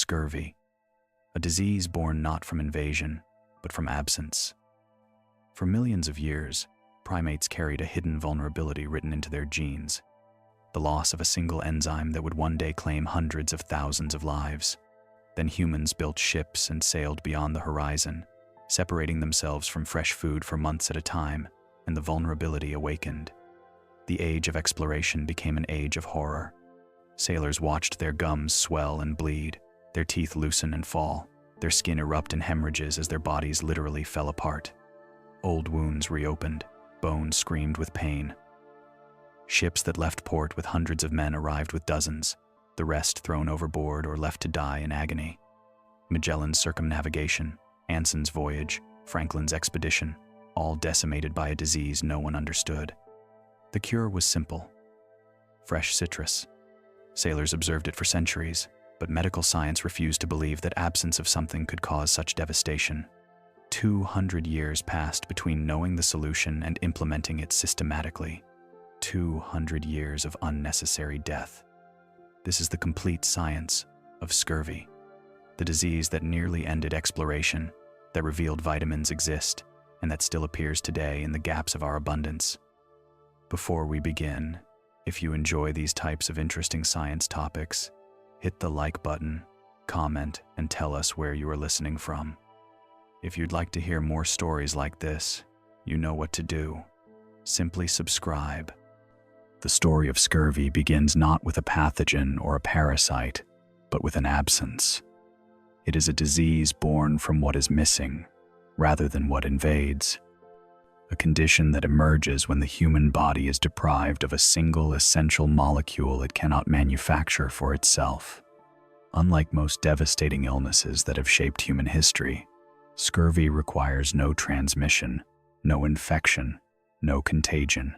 scurvy, a disease born not from invasion, but from absence. For millions of years, primates carried a hidden vulnerability written into their genes, the loss of a single enzyme that would one day claim hundreds of thousands of lives. Then humans built ships and sailed beyond the horizon, separating themselves from fresh food for months at a time, and the vulnerability awakened. The age of exploration became an age of horror. Sailors watched their gums swell and bleed, their teeth loosen and fall, their skin erupt in hemorrhages as their bodies literally fell apart. Old wounds reopened, bones screamed with pain. Ships that left port with hundreds of men arrived with dozens, the rest thrown overboard or left to die in agony. Magellan's circumnavigation, Anson's voyage, Franklin's expedition, all decimated by a disease no one understood. The cure was simple: fresh citrus. Sailors observed it for centuries, but medical science refused to believe that absence of something could cause such devastation. 200 years passed between knowing the solution and implementing it systematically. 200 years of unnecessary death. This is the complete science of scurvy, the disease that nearly ended exploration, that revealed vitamins exist, and that still appears today in the gaps of our abundance. Before we begin, if you enjoy these types of interesting science topics, hit the like button, comment, and tell us where you are listening from. If you'd like to hear more stories like this, you know what to do. Simply subscribe. The story of scurvy begins not with a pathogen or a parasite, but with an absence. It is a disease born from what is missing, rather than what invades. A condition that emerges when the human body is deprived of a single essential molecule it cannot manufacture for itself. Unlike most devastating illnesses that have shaped human history, scurvy requires no transmission, no infection, no contagion.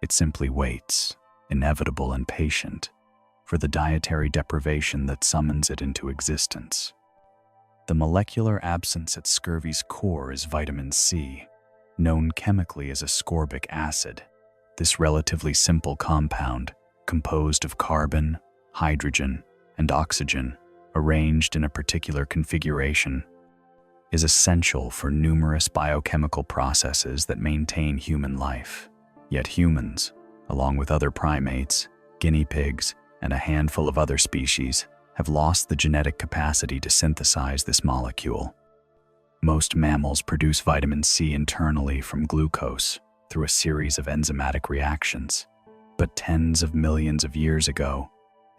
It simply waits, inevitable and patient, for the dietary deprivation that summons it into existence. The molecular absence at scurvy's core is vitamin C, known chemically as ascorbic acid. This relatively simple compound, composed of carbon, hydrogen, and oxygen, arranged in a particular configuration, is essential for numerous biochemical processes that maintain human life. Yet humans, along with other primates, guinea pigs, and a handful of other species, have lost the genetic capacity to synthesize this molecule. Most mammals produce vitamin C internally from glucose through a series of enzymatic reactions. But tens of millions of years ago,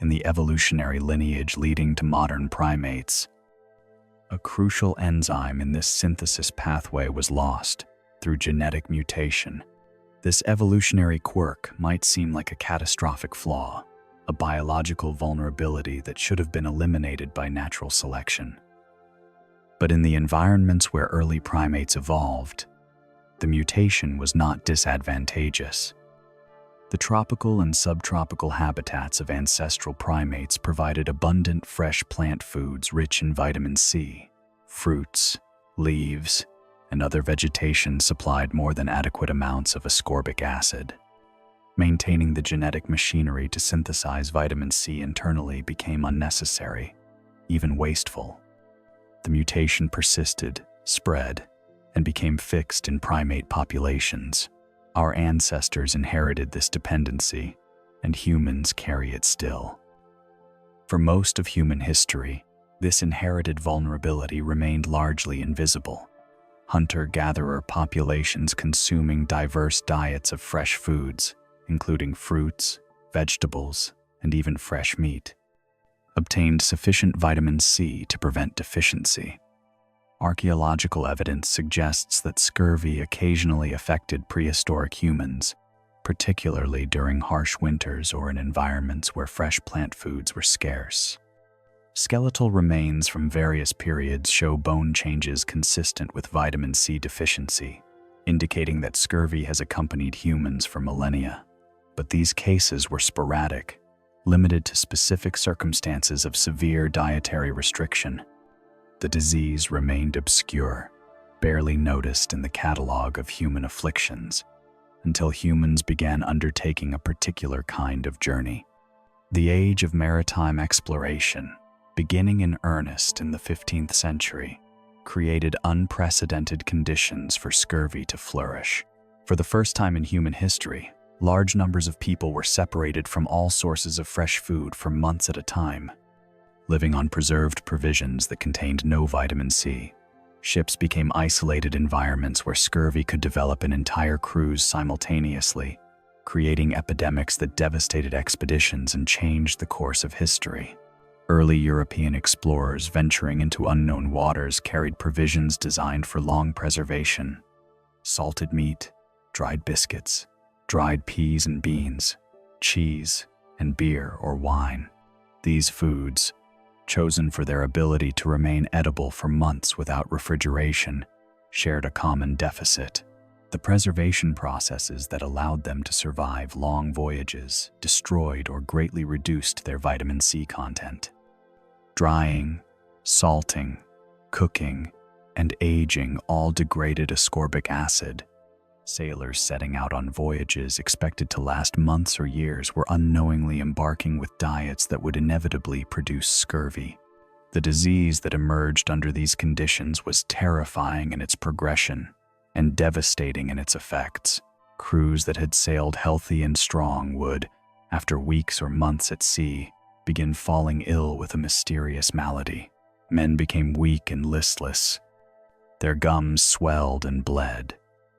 in the evolutionary lineage leading to modern primates, a crucial enzyme in this synthesis pathway was lost through genetic mutation. This evolutionary quirk might seem like a catastrophic flaw, a biological vulnerability that should have been eliminated by natural selection. But in the environments where early primates evolved, the mutation was not disadvantageous. The tropical and subtropical habitats of ancestral primates provided abundant fresh plant foods rich in vitamin C. Fruits, leaves, and other vegetation supplied more than adequate amounts of ascorbic acid. Maintaining the genetic machinery to synthesize vitamin C internally became unnecessary, even wasteful. The mutation persisted, spread, and became fixed in primate populations. Our ancestors inherited this dependency, and humans carry it still. For most of human history, this inherited vulnerability remained largely invisible. Hunter-gatherer populations consuming diverse diets of fresh foods, including fruits, vegetables, and even fresh meat, obtained sufficient vitamin C to prevent deficiency. Archaeological evidence suggests that scurvy occasionally affected prehistoric humans, particularly during harsh winters or in environments where fresh plant foods were scarce. Skeletal remains from various periods show bone changes consistent with vitamin C deficiency, indicating that scurvy has accompanied humans for millennia. But these cases were sporadic, limited to specific circumstances of severe dietary restriction. The disease remained obscure, barely noticed in the catalog of human afflictions, until humans began undertaking a particular kind of journey. The age of maritime exploration, beginning in earnest in the 15th century, created unprecedented conditions for scurvy to flourish. For the first time in human history, large numbers of people were separated from all sources of fresh food for months at a time, living on preserved provisions that contained no vitamin C. Ships became isolated environments where scurvy could develop in entire crews simultaneously, creating epidemics that devastated expeditions and changed the course of history. Early European explorers venturing into unknown waters carried provisions designed for long preservation: salted meat, dried biscuits, dried peas and beans, cheese, and beer or wine. These foods, chosen for their ability to remain edible for months without refrigeration, shared a common deficit: the preservation processes that allowed them to survive long voyages destroyed or greatly reduced their vitamin C content. Drying, salting, cooking, and aging all degraded ascorbic acid. Sailors setting out on voyages expected to last months or years were unknowingly embarking with diets that would inevitably produce scurvy. The disease that emerged under these conditions was terrifying in its progression and devastating in its effects. Crews that had sailed healthy and strong would, after weeks or months at sea, begin falling ill with a mysterious malady. Men became weak and listless. Their gums swelled and bled.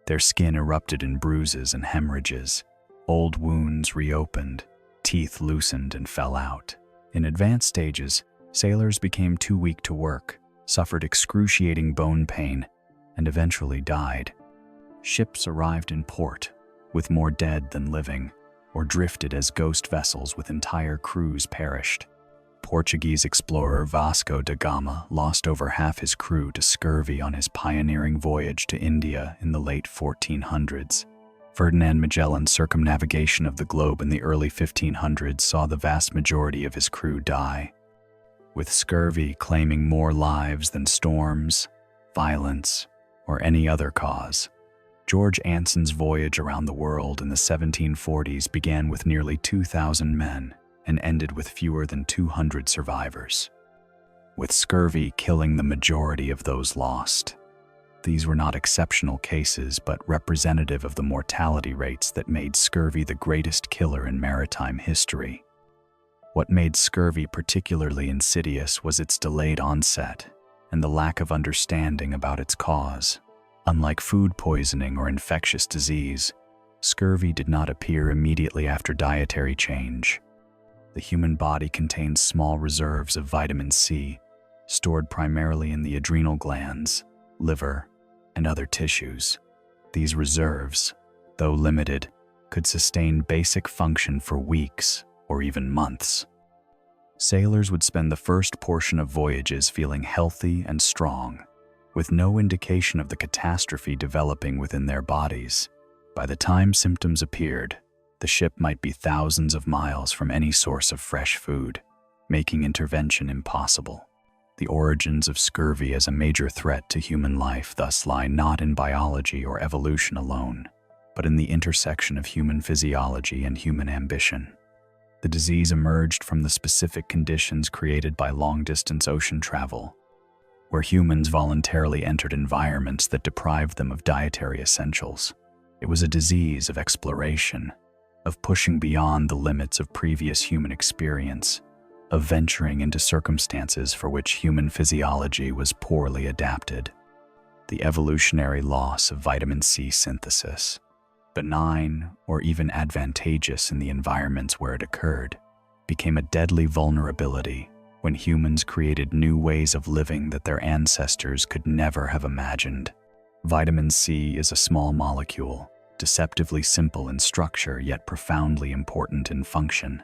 Their skin erupted in bruises and hemorrhages. Old wounds reopened, teeth loosened and fell out. In advanced stages, sailors became too weak to work, suffered excruciating bone pain, and eventually died. Ships arrived in port, with more dead than living, or drifted as ghost vessels with entire crews perished. Portuguese explorer Vasco da Gama lost over half his crew to scurvy on his pioneering voyage to India in the late 1400s. Ferdinand Magellan's circumnavigation of the globe in the early 1500s saw the vast majority of his crew die, with scurvy claiming more lives than storms, violence, or any other cause. George Anson's voyage around the world in the 1740s began with nearly 2,000 men and ended with fewer than 200 survivors, with scurvy killing the majority of those lost. These were not exceptional cases, but representative of the mortality rates that made scurvy the greatest killer in maritime history. What made scurvy particularly insidious was its delayed onset and the lack of understanding about its cause. Unlike food poisoning or infectious disease, scurvy did not appear immediately after dietary change. The human body contains small reserves of vitamin C, stored primarily in the adrenal glands, liver, and other tissues. These reserves, though limited, could sustain basic function for weeks or even months. Sailors would spend the first portion of voyages feeling healthy and strong, with no indication of the catastrophe developing within their bodies. By the time symptoms appeared, the ship might be thousands of miles from any source of fresh food, making intervention impossible. The origins of scurvy as a major threat to human life thus lie not in biology or evolution alone, but in the intersection of human physiology and human ambition. The disease emerged from the specific conditions created by long-distance ocean travel, where humans voluntarily entered environments that deprived them of dietary essentials. It was a disease of exploration, of pushing beyond the limits of previous human experience, of venturing into circumstances for which human physiology was poorly adapted. The evolutionary loss of vitamin C synthesis, benign or even advantageous in the environments where it occurred, became a deadly vulnerability when humans created new ways of living that their ancestors could never have imagined. Vitamin C is a small molecule, deceptively simple in structure yet profoundly important in function.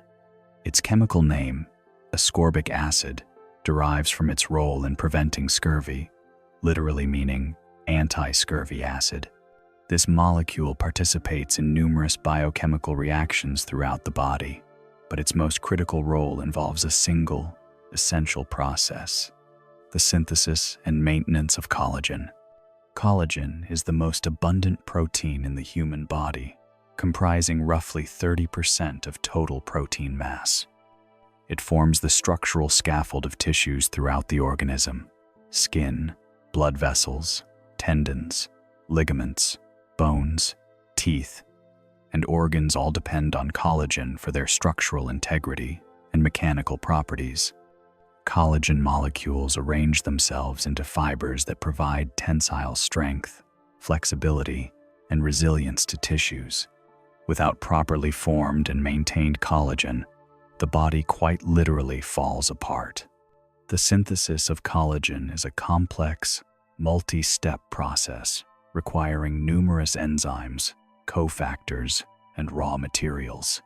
Its chemical name, ascorbic acid, derives from its role in preventing scurvy, literally meaning anti-scurvy acid. This molecule participates in numerous biochemical reactions throughout the body, but its most critical role involves a single, essential process: the synthesis and maintenance of collagen. Collagen is the most abundant protein in the human body, comprising roughly 30% of total protein mass. It forms the structural scaffold of tissues throughout the organism: skin, blood vessels, tendons, ligaments, bones, teeth, and organs all depend on collagen for their structural integrity and mechanical properties. Collagen molecules arrange themselves into fibers that provide tensile strength, flexibility, and resilience to tissues. Without properly formed and maintained collagen, the body quite literally falls apart. The synthesis of collagen is a complex, multi-step process requiring numerous enzymes, cofactors, and raw materials.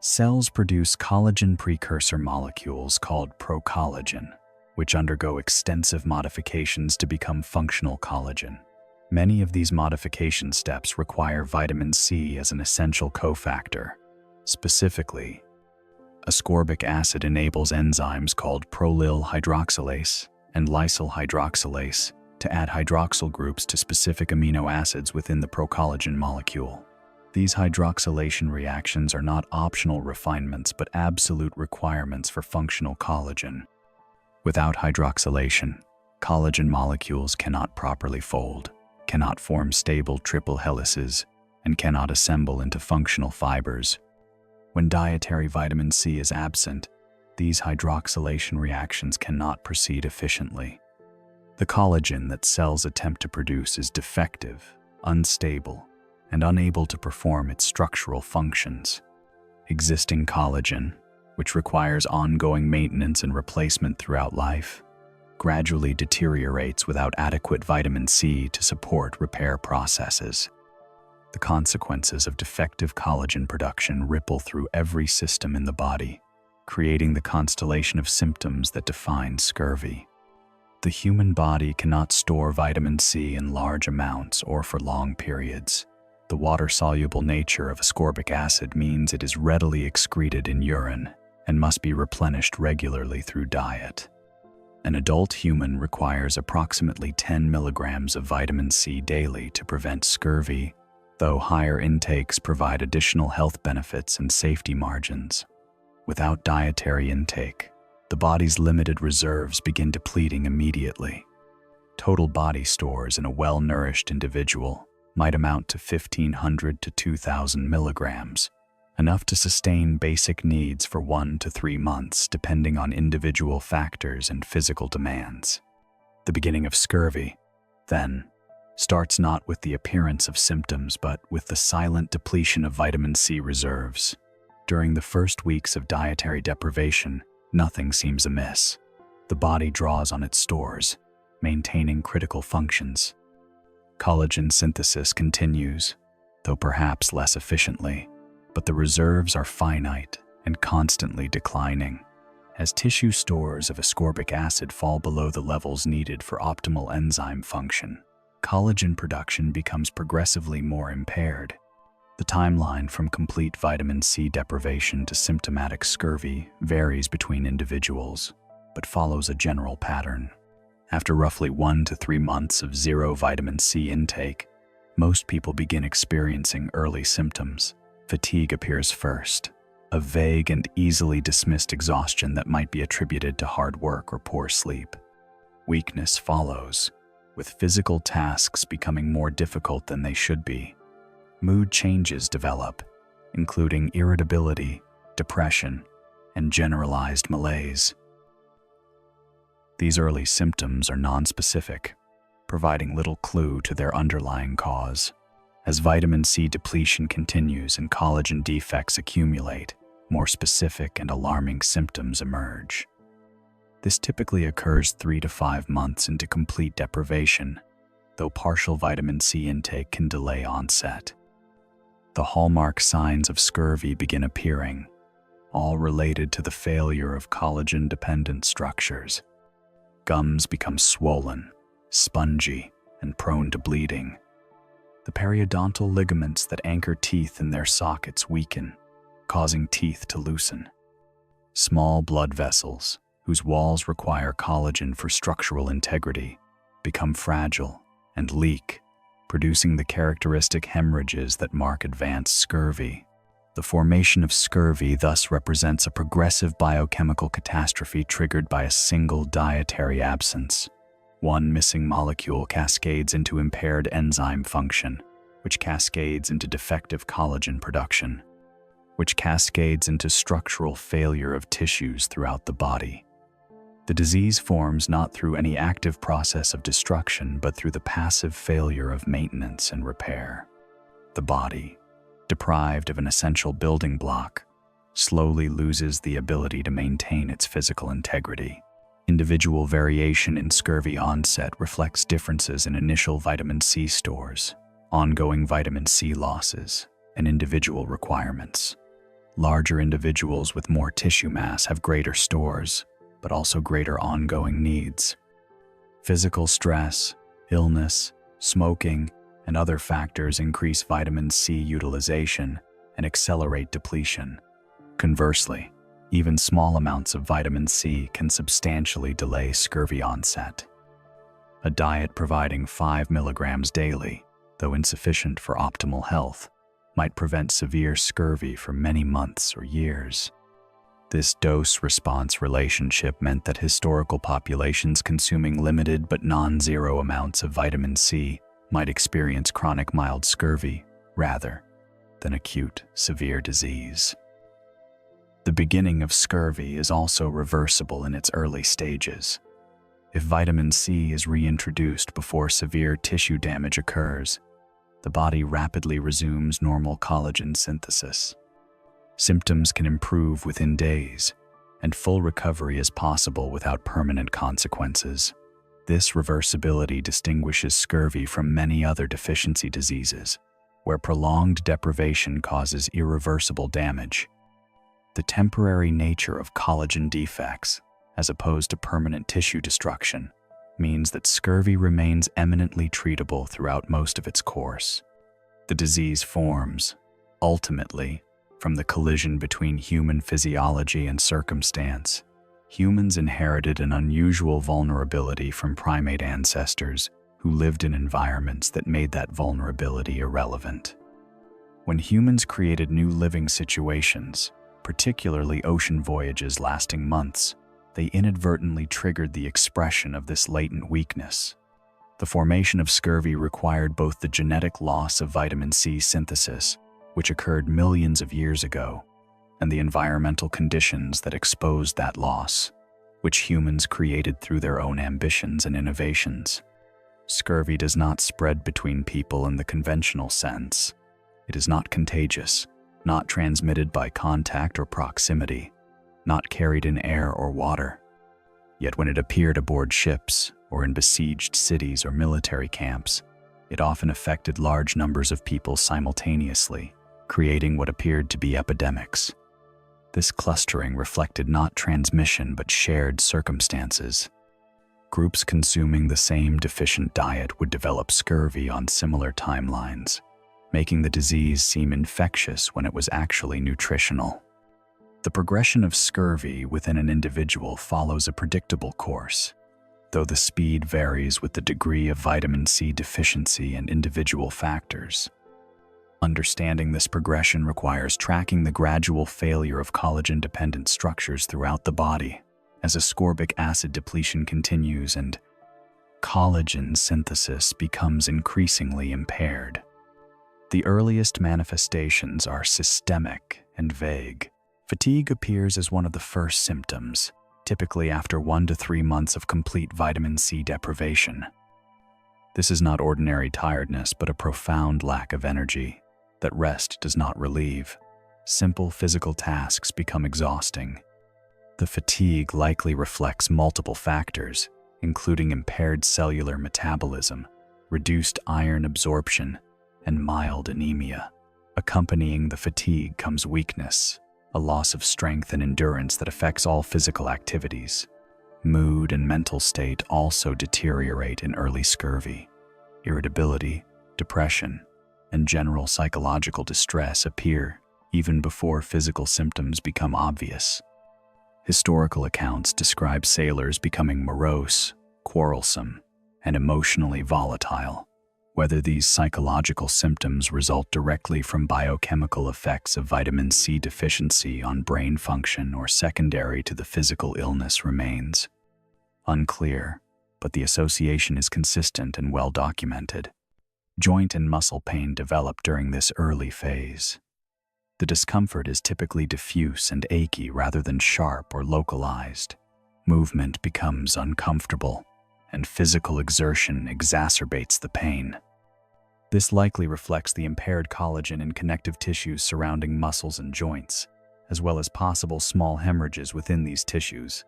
Cells produce collagen precursor molecules called procollagen, which undergo extensive modifications to become functional collagen. Many of these modification steps require vitamin C as an essential cofactor. Specifically, ascorbic acid enables enzymes called prolyl hydroxylase and lysyl hydroxylase to add hydroxyl groups to specific amino acids within the procollagen molecule. These hydroxylation reactions are not optional refinements but absolute requirements for functional collagen. Without hydroxylation, collagen molecules cannot properly fold, cannot form stable triple helices, and cannot assemble into functional fibers. When dietary vitamin C is absent, these hydroxylation reactions cannot proceed efficiently. The collagen that cells attempt to produce is defective, unstable, and unable to perform its structural functions. Existing collagen, which requires ongoing maintenance and replacement throughout life, gradually deteriorates without adequate vitamin C to support repair processes. The consequences of defective collagen production ripple through every system in the body, creating the constellation of symptoms that define scurvy. The human body cannot store vitamin C in large amounts or for long periods. The water-soluble nature of ascorbic acid means it is readily excreted in urine and must be replenished regularly through diet. An adult human requires approximately 10 milligrams of vitamin C daily to prevent scurvy, though higher intakes provide additional health benefits and safety margins. Without dietary intake, the body's limited reserves begin depleting immediately. Total body stores in a well-nourished individual might amount to 1,500 to 2,000 milligrams, enough to sustain basic needs for 1 to 3 months depending on individual factors and physical demands. The beginning of scurvy, then, starts not with the appearance of symptoms but with the silent depletion of vitamin C reserves. During the first weeks of dietary deprivation, nothing seems amiss. The body draws on its stores, maintaining critical functions. Collagen synthesis continues, though perhaps less efficiently, but the reserves are finite and constantly declining. As tissue stores of ascorbic acid fall below the levels needed for optimal enzyme function, collagen production becomes progressively more impaired. The timeline from complete vitamin C deprivation to symptomatic scurvy varies between individuals, but follows a general pattern. After roughly 1 to 3 months of zero vitamin C intake, most people begin experiencing early symptoms. Fatigue appears first, a vague and easily dismissed exhaustion that might be attributed to hard work or poor sleep. Weakness follows, with physical tasks becoming more difficult than they should be. Mood changes develop, including irritability, depression, and generalized malaise. These early symptoms are nonspecific, providing little clue to their underlying cause. As vitamin C depletion continues and collagen defects accumulate, more specific and alarming symptoms emerge. This typically occurs 3 to 5 months into complete deprivation, though partial vitamin C intake can delay onset. The hallmark signs of scurvy begin appearing, all related to the failure of collagen-dependent structures. Gums become swollen, spongy, and prone to bleeding. The periodontal ligaments that anchor teeth in their sockets weaken, causing teeth to loosen. Small blood vessels, whose walls require collagen for structural integrity, become fragile and leak, producing the characteristic hemorrhages that mark advanced scurvy. The formation of scurvy thus represents a progressive biochemical catastrophe triggered by a single dietary absence. One missing molecule cascades into impaired enzyme function, which cascades into defective collagen production, which cascades into structural failure of tissues throughout the body. The disease forms not through any active process of destruction, but through the passive failure of maintenance and repair. The body, deprived of an essential building block, slowly loses the ability to maintain its physical integrity. Individual variation in scurvy onset reflects differences in initial vitamin C stores, ongoing vitamin C losses, and individual requirements. Larger individuals with more tissue mass have greater stores, but also greater ongoing needs. Physical stress, illness, smoking, and other factors increase vitamin C utilization and accelerate depletion. Conversely, even small amounts of vitamin C can substantially delay scurvy onset. A diet providing 5 milligrams daily, though insufficient for optimal health, might prevent severe scurvy for many months or years. This dose-response relationship meant that historical populations consuming limited but non-zero amounts of vitamin C might experience chronic mild scurvy rather than acute severe disease. The beginning of scurvy is also reversible in its early stages. If vitamin C is reintroduced before severe tissue damage occurs, the body rapidly resumes normal collagen synthesis. Symptoms can improve within days, and full recovery is possible without permanent consequences. This reversibility distinguishes scurvy from many other deficiency diseases, where prolonged deprivation causes irreversible damage. The temporary nature of collagen defects, as opposed to permanent tissue destruction, means that scurvy remains eminently treatable throughout most of its course. The disease forms, ultimately, from the collision between human physiology and circumstance. Humans inherited an unusual vulnerability from primate ancestors who lived in environments that made that vulnerability irrelevant. When humans created new living situations, particularly ocean voyages lasting months, they inadvertently triggered the expression of this latent weakness. The formation of scurvy required both the genetic loss of vitamin C synthesis, which occurred millions of years ago, and the environmental conditions that exposed that loss, which humans created through their own ambitions and innovations. Scurvy does not spread between people in the conventional sense. It is not contagious, not transmitted by contact or proximity, not carried in air or water. Yet when it appeared aboard ships or in besieged cities or military camps, it often affected large numbers of people simultaneously, creating what appeared to be epidemics. This clustering reflected not transmission but shared circumstances. Groups consuming the same deficient diet would develop scurvy on similar timelines, making the disease seem infectious when it was actually nutritional. The progression of scurvy within an individual follows a predictable course, though the speed varies with the degree of vitamin C deficiency and individual factors. Understanding this progression requires tracking the gradual failure of collagen-dependent structures throughout the body as ascorbic acid depletion continues and collagen synthesis becomes increasingly impaired. The earliest manifestations are systemic and vague. Fatigue appears as one of the first symptoms, typically after 1 to 3 months of complete vitamin C deprivation. This is not ordinary tiredness, but a profound lack of energy that rest does not relieve. Simple physical tasks become exhausting. The fatigue likely reflects multiple factors, including impaired cellular metabolism, reduced iron absorption, and mild anemia. Accompanying the fatigue comes weakness, a loss of strength and endurance that affects all physical activities. Mood and mental state also deteriorate in early scurvy. Irritability, depression, and general psychological distress appear even before physical symptoms become obvious. Historical accounts describe sailors becoming morose, quarrelsome, and emotionally volatile, Whether these psychological symptoms result directly from biochemical effects of vitamin C deficiency on brain function or secondary to the physical illness remains unclear, but the association is consistent and well documented. Joint and muscle pain develop during this early phase. The discomfort is typically diffuse and achy rather than sharp or localized. Movement becomes uncomfortable, and physical exertion exacerbates the pain. This likely reflects the impaired collagen in connective tissues surrounding muscles and joints, as well as possible small hemorrhages within these tissues.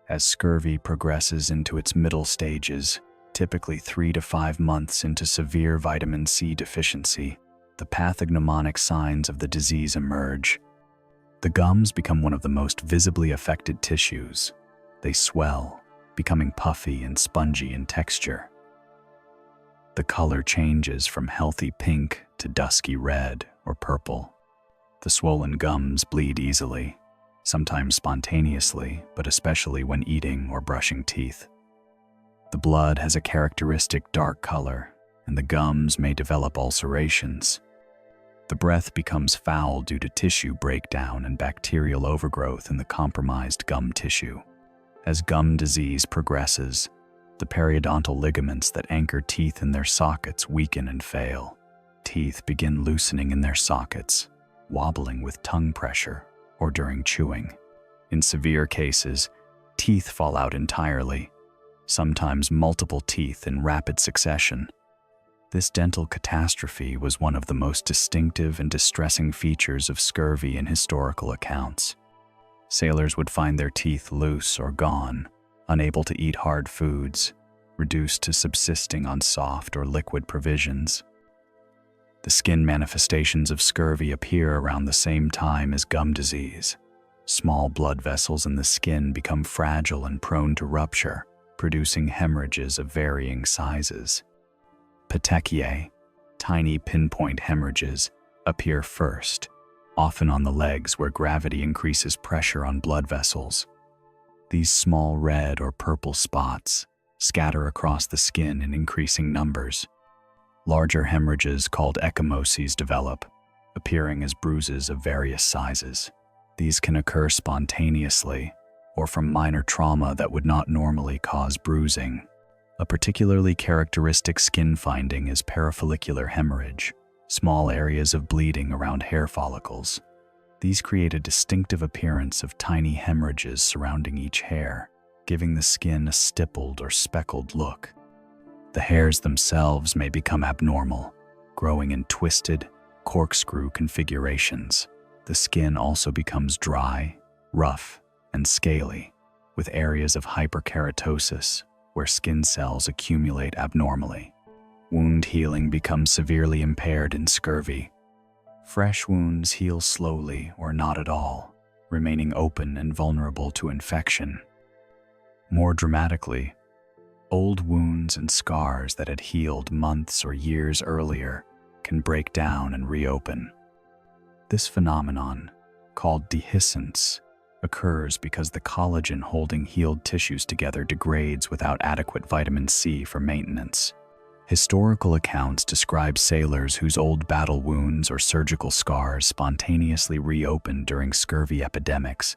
As scurvy progresses into its middle stages, typically 3 to 5 months into severe vitamin C deficiency, the pathognomonic signs of the disease emerge. The gums become one of the most visibly affected tissues. They swell, becoming puffy and spongy in texture. The color changes from healthy pink to dusky red or purple. The swollen gums bleed easily, sometimes spontaneously, but especially when eating or brushing teeth. The blood has a characteristic dark color, and the gums may develop ulcerations. The breath becomes foul due to tissue breakdown and bacterial overgrowth in the compromised gum tissue. As gum disease progresses, the periodontal ligaments that anchor teeth in their sockets weaken and fail. Teeth begin loosening in their sockets, wobbling with tongue pressure or during chewing. In severe cases, teeth fall out entirely, sometimes multiple teeth in rapid succession. This dental catastrophe was one of the most distinctive and distressing features of scurvy in historical accounts. Sailors would find their teeth loose or gone, unable to eat hard foods, reduced to subsisting on soft or liquid provisions. The skin manifestations of scurvy appear around the same time as gum disease. Small blood vessels in the skin become fragile and prone to rupture, producing hemorrhages of varying sizes. Petechiae, tiny pinpoint hemorrhages, appear first, often on the legs where gravity increases pressure on blood vessels. These small red or purple spots scatter across the skin in increasing numbers. Larger hemorrhages called ecchymoses develop, appearing as bruises of various sizes. These can occur spontaneously or from minor trauma that would not normally cause bruising. A particularly characteristic skin finding is parafollicular hemorrhage, small areas of bleeding around hair follicles. These create a distinctive appearance of tiny hemorrhages surrounding each hair, giving the skin a stippled or speckled look. The hairs themselves may become abnormal, growing in twisted, corkscrew configurations. The skin also becomes dry, rough, and scaly, with areas of hyperkeratosis, where skin cells accumulate abnormally. Wound healing becomes severely impaired in scurvy. Fresh wounds heal slowly or not at all, remaining open and vulnerable to infection. More dramatically, old wounds and scars that had healed months or years earlier can break down and reopen. This phenomenon, called dehiscence, occurs because the collagen holding healed tissues together degrades without adequate vitamin C for maintenance. Historical accounts describe sailors whose old battle wounds or surgical scars spontaneously reopened during scurvy epidemics,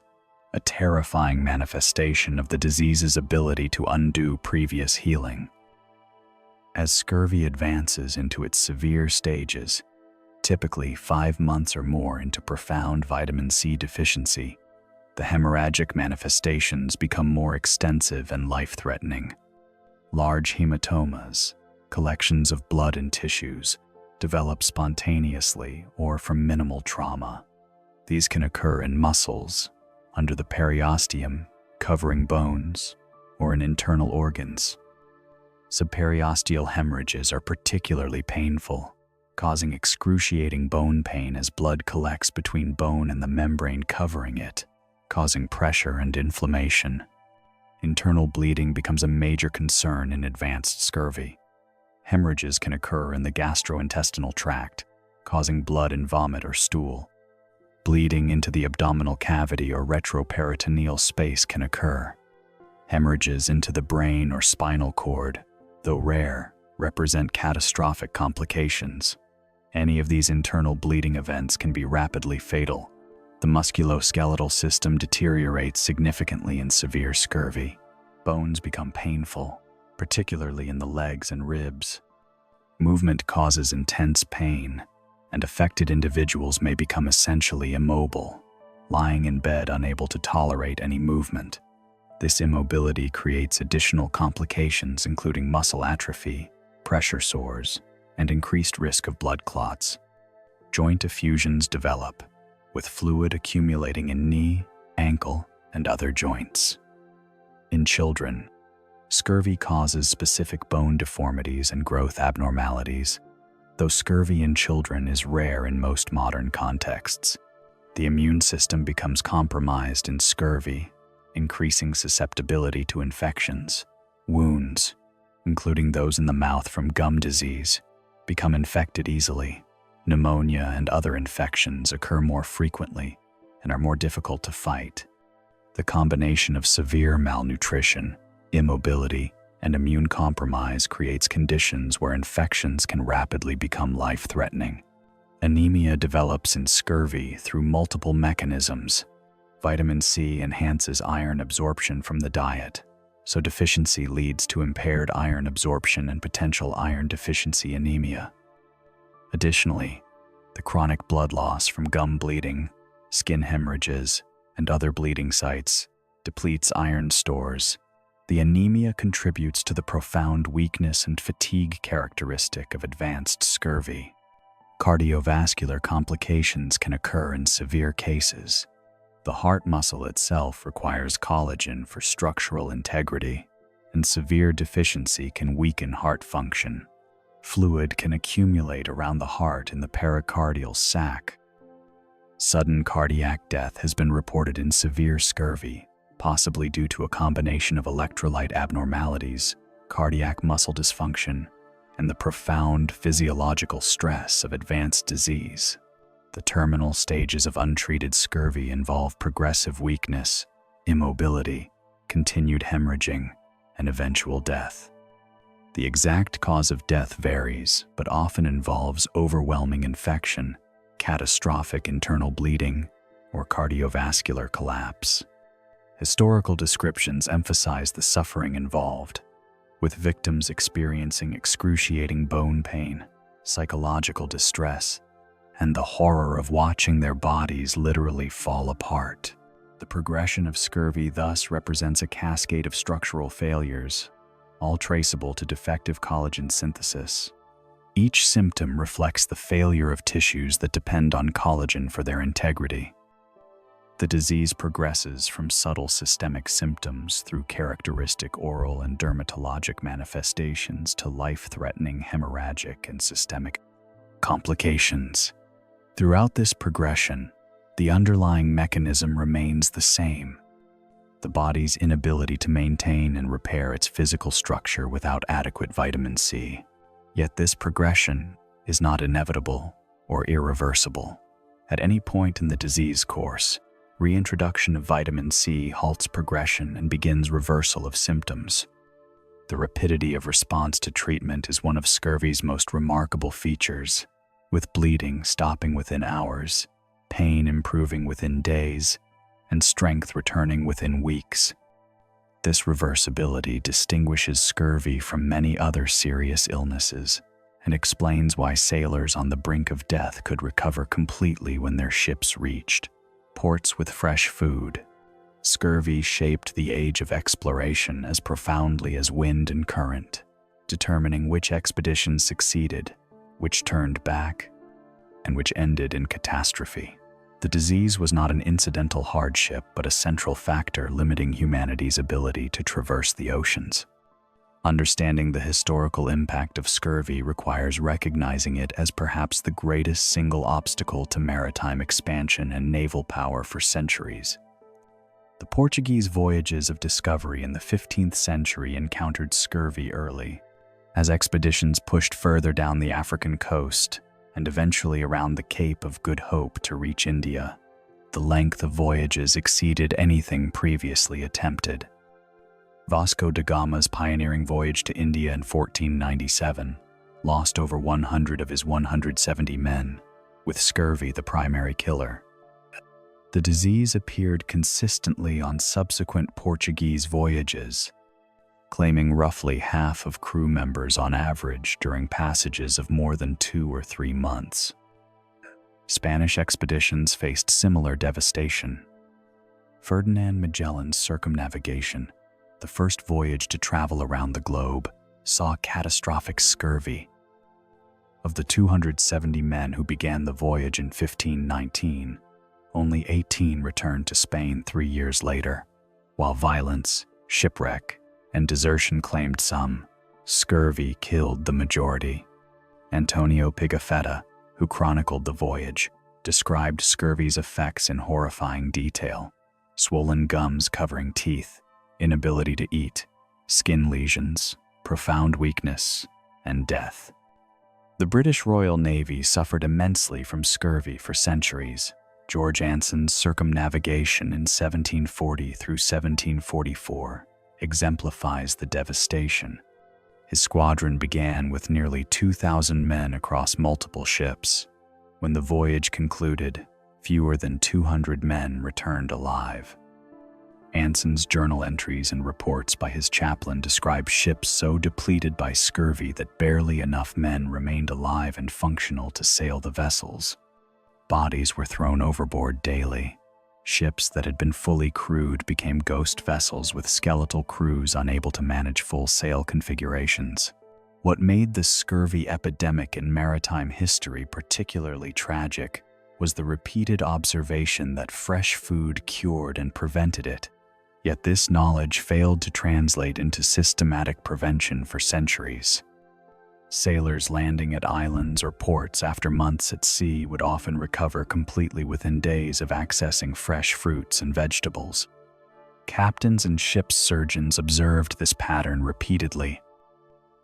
a terrifying manifestation of the disease's ability to undo previous healing. As scurvy advances into its severe stages, typically 5 months or more into profound vitamin C deficiency, the hemorrhagic manifestations become more extensive and life-threatening. Large hematomas, collections of blood and tissues, develop spontaneously or from minimal trauma. These can occur in muscles, under the periosteum, covering bones, or in internal organs. Subperiosteal hemorrhages are particularly painful, causing excruciating bone pain as blood collects between bone and the membrane covering it, causing pressure and inflammation. Internal bleeding becomes a major concern in advanced scurvy. Hemorrhages can occur in the gastrointestinal tract, causing blood and vomit or stool. Bleeding into the abdominal cavity or retroperitoneal space can occur. Hemorrhages into the brain or spinal cord, though rare, represent catastrophic complications. Any of these internal bleeding events can be rapidly fatal. The musculoskeletal system deteriorates significantly in severe scurvy. Bones become painful, particularly in the legs and ribs. Movement causes intense pain, and affected individuals may become essentially immobile, lying in bed unable to tolerate any movement. This immobility creates additional complications including muscle atrophy, pressure sores, and increased risk of blood clots. Joint effusions develop, with fluid accumulating in knee, ankle, and other joints. In children, scurvy causes specific bone deformities and growth abnormalities. Though scurvy in children is rare in most modern contexts, the immune system becomes compromised in scurvy, increasing susceptibility to infections. Wounds, including those in the mouth from gum disease, become infected easily. Pneumonia and other infections occur more frequently and are more difficult to fight. The combination of severe malnutrition, immobility, and immune compromise creates conditions where infections can rapidly become life-threatening. Anemia develops in scurvy through multiple mechanisms. Vitamin C enhances iron absorption from the diet, so deficiency leads to impaired iron absorption and potential iron deficiency anemia. Additionally, the chronic blood loss from gum bleeding, skin hemorrhages, and other bleeding sites depletes iron stores. The anemia contributes to the profound weakness and fatigue characteristic of advanced scurvy. Cardiovascular complications can occur in severe cases. The heart muscle itself requires collagen for structural integrity, and severe deficiency can weaken heart function. Fluid can accumulate around the heart in the pericardial sac. Sudden cardiac death has been reported in severe scurvy, possibly due to a combination of electrolyte abnormalities, cardiac muscle dysfunction, and the profound physiological stress of advanced disease. The terminal stages of untreated scurvy involve progressive weakness, immobility, continued hemorrhaging, and eventual death. The exact cause of death varies, but often involves overwhelming infection, catastrophic internal bleeding, or cardiovascular collapse. Historical descriptions emphasize the suffering involved, with victims experiencing excruciating bone pain, psychological distress, and the horror of watching their bodies literally fall apart. The progression of scurvy thus represents a cascade of structural failures, all traceable to defective collagen synthesis. Each symptom reflects the failure of tissues that depend on collagen for their integrity. The disease progresses from subtle systemic symptoms through characteristic oral and dermatologic manifestations to life-threatening hemorrhagic and systemic complications. Throughout this progression, the underlying mechanism remains the same: the body's inability to maintain and repair its physical structure without adequate vitamin C. Yet this progression is not inevitable or irreversible. At any point in the disease course, reintroduction of vitamin C halts progression and begins reversal of symptoms. The rapidity of response to treatment is one of scurvy's most remarkable features, with bleeding stopping within hours, pain improving within days, and strength returning within weeks. This reversibility distinguishes scurvy from many other serious illnesses and explains why sailors on the brink of death could recover completely when their ships reached ports with fresh food. Scurvy shaped the age of exploration as profoundly as wind and current, determining which expeditions succeeded, which turned back, and which ended in catastrophe. The disease was not an incidental hardship, but a central factor limiting humanity's ability to traverse the oceans. Understanding the historical impact of scurvy requires recognizing it as perhaps the greatest single obstacle to maritime expansion and naval power for centuries. The Portuguese voyages of discovery in the 15th century encountered scurvy early. As expeditions pushed further down the African coast and eventually around the Cape of Good Hope to reach India, the length of voyages exceeded anything previously attempted. Vasco da Gama's pioneering voyage to India in 1497 lost over 100 of his 170 men, with scurvy the primary killer. The disease appeared consistently on subsequent Portuguese voyages, claiming roughly half of crew members on average during passages of more than 2 or 3 months. Spanish expeditions faced similar devastation. Ferdinand Magellan's circumnavigation, the first voyage to travel around the globe, saw catastrophic scurvy. Of the 270 men who began the voyage in 1519, only 18 returned to Spain 3 years later. While violence, shipwreck, and desertion claimed some, scurvy killed the majority. Antonio Pigafetta, who chronicled the voyage, described scurvy's effects in horrifying detail: swollen gums covering teeth, inability to eat, skin lesions, profound weakness, and death. The British Royal Navy suffered immensely from scurvy for centuries. George Anson's circumnavigation in 1740 through 1744 exemplifies the devastation. His squadron began with nearly 2,000 men across multiple ships. When the voyage concluded, fewer than 200 men returned alive. Anson's journal entries and reports by his chaplain describe ships so depleted by scurvy that barely enough men remained alive and functional to sail the vessels. Bodies were thrown overboard daily. Ships that had been fully crewed became ghost vessels with skeletal crews unable to manage full sail configurations. What made the scurvy epidemic in maritime history particularly tragic was the repeated observation that fresh food cured and prevented it. Yet this knowledge failed to translate into systematic prevention for centuries. Sailors landing at islands or ports after months at sea would often recover completely within days of accessing fresh fruits and vegetables. Captains and ship's surgeons observed this pattern repeatedly.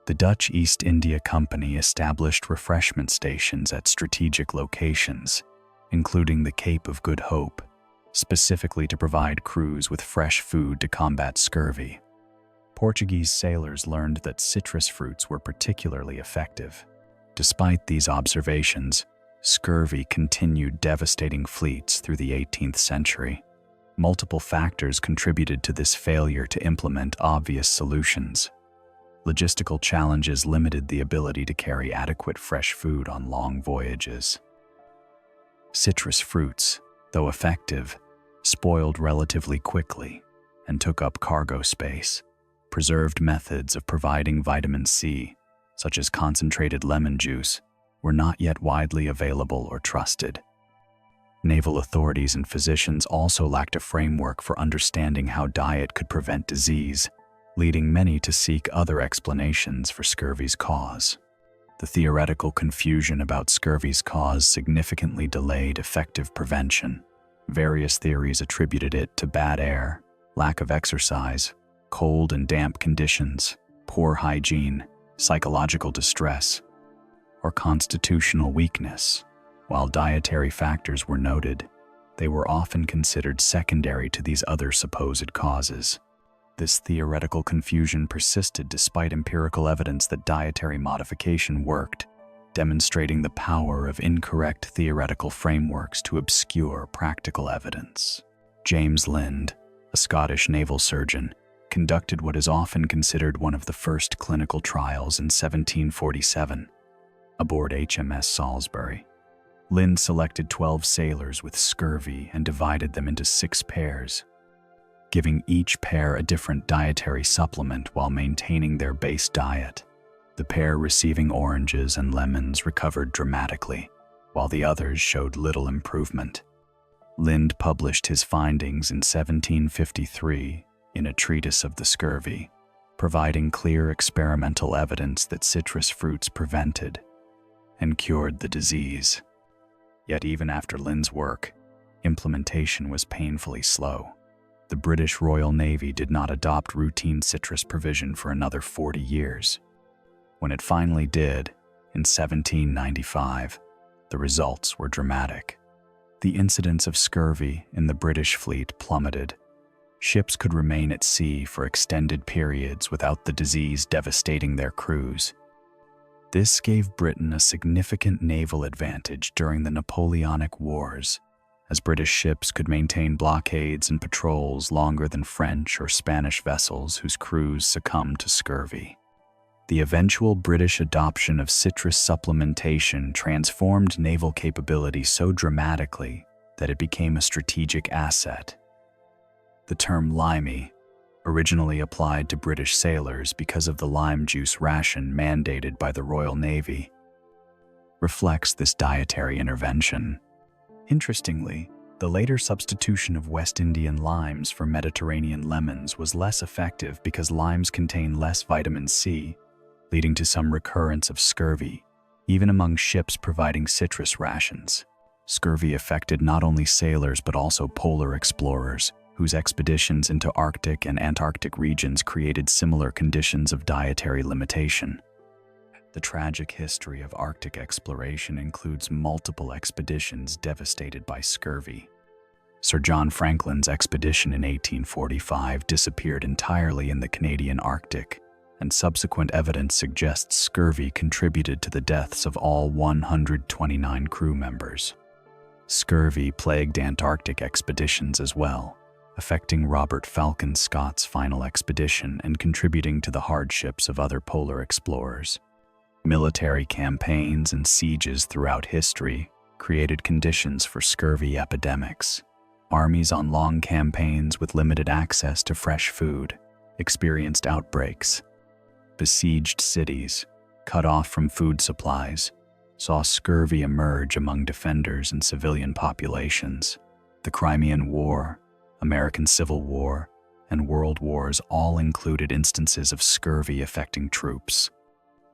The Dutch East India Company established refreshment stations at strategic locations, including the Cape of Good Hope, specifically to provide crews with fresh food to combat scurvy. Portuguese sailors learned that citrus fruits were particularly effective. Despite these observations, scurvy continued devastating fleets through the 18th century. Multiple factors contributed to this failure to implement obvious solutions. Logistical challenges limited the ability to carry adequate fresh food on long voyages. Citrus fruits, though effective, spoiled relatively quickly and took up cargo space. Preserved methods of providing vitamin C, such as concentrated lemon juice, were not yet widely available or trusted. Naval authorities and physicians also lacked a framework for understanding how diet could prevent disease, leading many to seek other explanations for scurvy's cause. The theoretical confusion about scurvy's cause significantly delayed effective prevention. Various theories attributed it to bad air, lack of exercise, cold and damp conditions, poor hygiene, psychological distress, or constitutional weakness. While dietary factors were noted, they were often considered secondary to these other supposed causes. This theoretical confusion persisted despite empirical evidence that dietary modification worked, demonstrating the power of incorrect theoretical frameworks to obscure practical evidence. James Lind, a Scottish naval surgeon, conducted what is often considered one of the first clinical trials in 1747, aboard HMS Salisbury. Lind selected 12 sailors with scurvy and divided them into 6 pairs, giving each pair a different dietary supplement while maintaining their base diet. The pair receiving oranges and lemons recovered dramatically, while the others showed little improvement. Lind published his findings in 1753 in a treatise of the scurvy, providing clear experimental evidence that citrus fruits prevented and cured the disease. Yet even after Lind's work, implementation was painfully slow. The British Royal Navy did not adopt routine citrus provision for another 40 years. When it finally did, in 1795, the results were dramatic. The incidence of scurvy in the British fleet plummeted, Ships could remain at sea for extended periods without the disease devastating their crews. This gave Britain a significant naval advantage during the Napoleonic Wars, as British ships could maintain blockades and patrols longer than French or Spanish vessels whose crews succumbed to scurvy. The eventual British adoption of citrus supplementation transformed naval capability so dramatically that it became a strategic asset. The term limey, originally applied to British sailors because of the lime juice ration mandated by the Royal Navy, reflects this dietary intervention. Interestingly, the later substitution of West Indian limes for Mediterranean lemons was less effective because limes contain less vitamin C, leading to some recurrence of scurvy, even among ships providing citrus rations. Scurvy affected not only sailors but also polar explorers, whose expeditions into Arctic and Antarctic regions created similar conditions of dietary limitation. The tragic history of Arctic exploration includes multiple expeditions devastated by scurvy. Sir John Franklin's expedition in 1845 disappeared entirely in the Canadian Arctic, and subsequent evidence suggests scurvy contributed to the deaths of all 129 crew members. Scurvy plagued Antarctic expeditions as well, affecting Robert Falcon Scott's final expedition and contributing to the hardships of other polar explorers. Military campaigns and sieges throughout history created conditions for scurvy epidemics. Armies on long campaigns with limited access to fresh food experienced outbreaks. Besieged cities, cut off from food supplies, saw scurvy emerge among defenders and civilian populations. The Crimean War, American Civil War, and World Wars all included instances of scurvy affecting troops.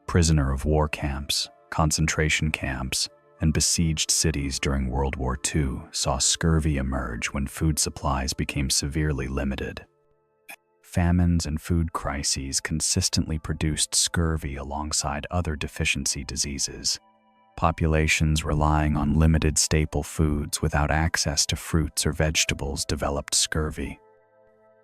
Prisoner of war camps, concentration camps, and besieged cities during World War II saw scurvy emerge when food supplies became severely limited. Famines and food crises consistently produced scurvy alongside other deficiency diseases. Populations relying on limited staple foods without access to fruits or vegetables developed scurvy.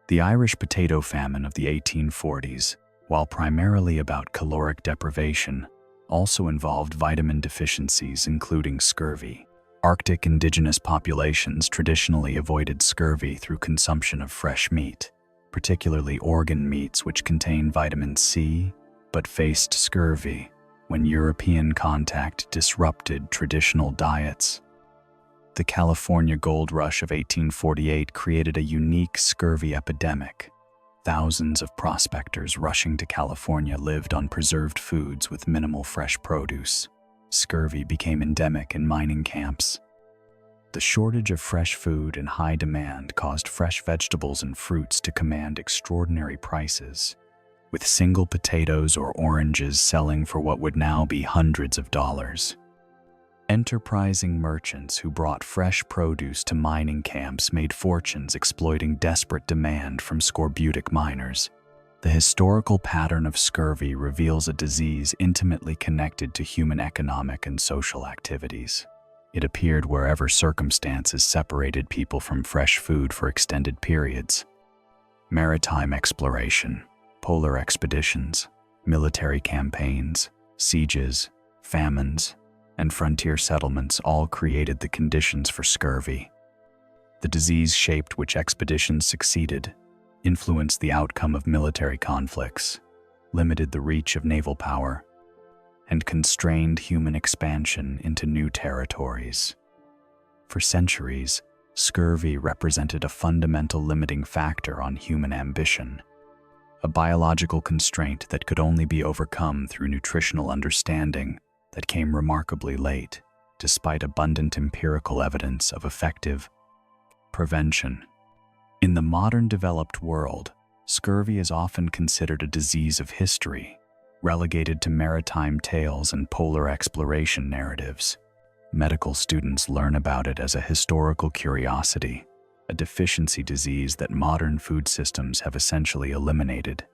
The Irish potato famine of the 1840s, while primarily about caloric deprivation, also involved vitamin deficiencies including scurvy. Arctic indigenous populations traditionally avoided scurvy through consumption of fresh meat, particularly organ meats which contain vitamin C, but faced scurvy when European contact disrupted traditional diets. The California gold rush of 1848 created a unique scurvy epidemic. Thousands of prospectors rushing to California lived on preserved foods with minimal fresh produce. Scurvy became endemic in mining camps. The shortage of fresh food and high demand caused fresh vegetables and fruits to command extraordinary prices, with single potatoes or oranges selling for what would now be hundreds of dollars. Enterprising merchants who brought fresh produce to mining camps made fortunes exploiting desperate demand from scorbutic miners. The historical pattern of scurvy reveals a disease intimately connected to human economic and social activities. It appeared wherever circumstances separated people from fresh food for extended periods. Maritime exploration, polar expeditions, military campaigns, sieges, famines, and frontier settlements all created the conditions for scurvy. The disease shaped which expeditions succeeded, influenced the outcome of military conflicts, limited the reach of naval power, and constrained human expansion into new territories. For centuries, scurvy represented a fundamental limiting factor on human ambition, a biological constraint that could only be overcome through nutritional understanding that came remarkably late, despite abundant empirical evidence of effective prevention. In the modern developed world, scurvy is often considered a disease of history, relegated to maritime tales and polar exploration narratives. Medical students learn about it as a historical curiosity, a deficiency disease that modern food systems have essentially eliminated.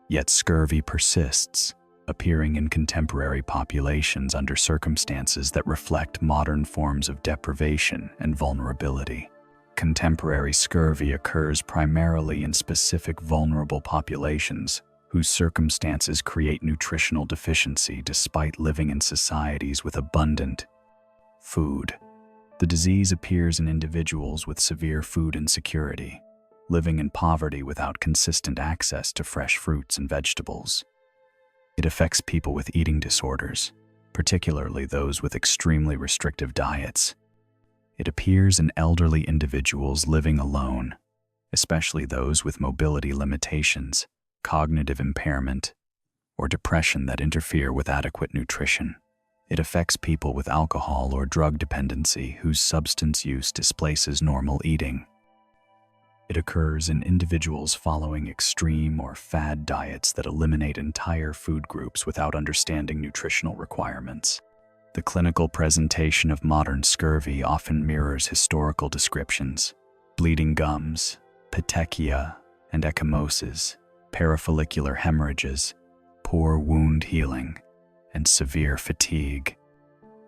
Yet scurvy persists, appearing in contemporary populations under circumstances that reflect modern forms of deprivation and vulnerability. contemporary scurvy occurs primarily in specific vulnerable populations whose circumstances create nutritional deficiency despite living in societies with abundant food. The disease appears in individuals with severe food insecurity, living in poverty without consistent access to fresh fruits and vegetables. It affects people with eating disorders, particularly those with extremely restrictive diets. It appears in elderly individuals living alone, especially those with mobility limitations, cognitive impairment, or depression that interfere with adequate nutrition. It affects people with alcohol or drug dependency whose substance use displaces normal eating. It occurs in individuals following extreme or fad diets that eliminate entire food groups without understanding nutritional requirements. The clinical presentation of modern scurvy often mirrors historical descriptions: bleeding gums, petechia and ecchymosis, parafollicular hemorrhages, poor wound healing, and severe fatigue.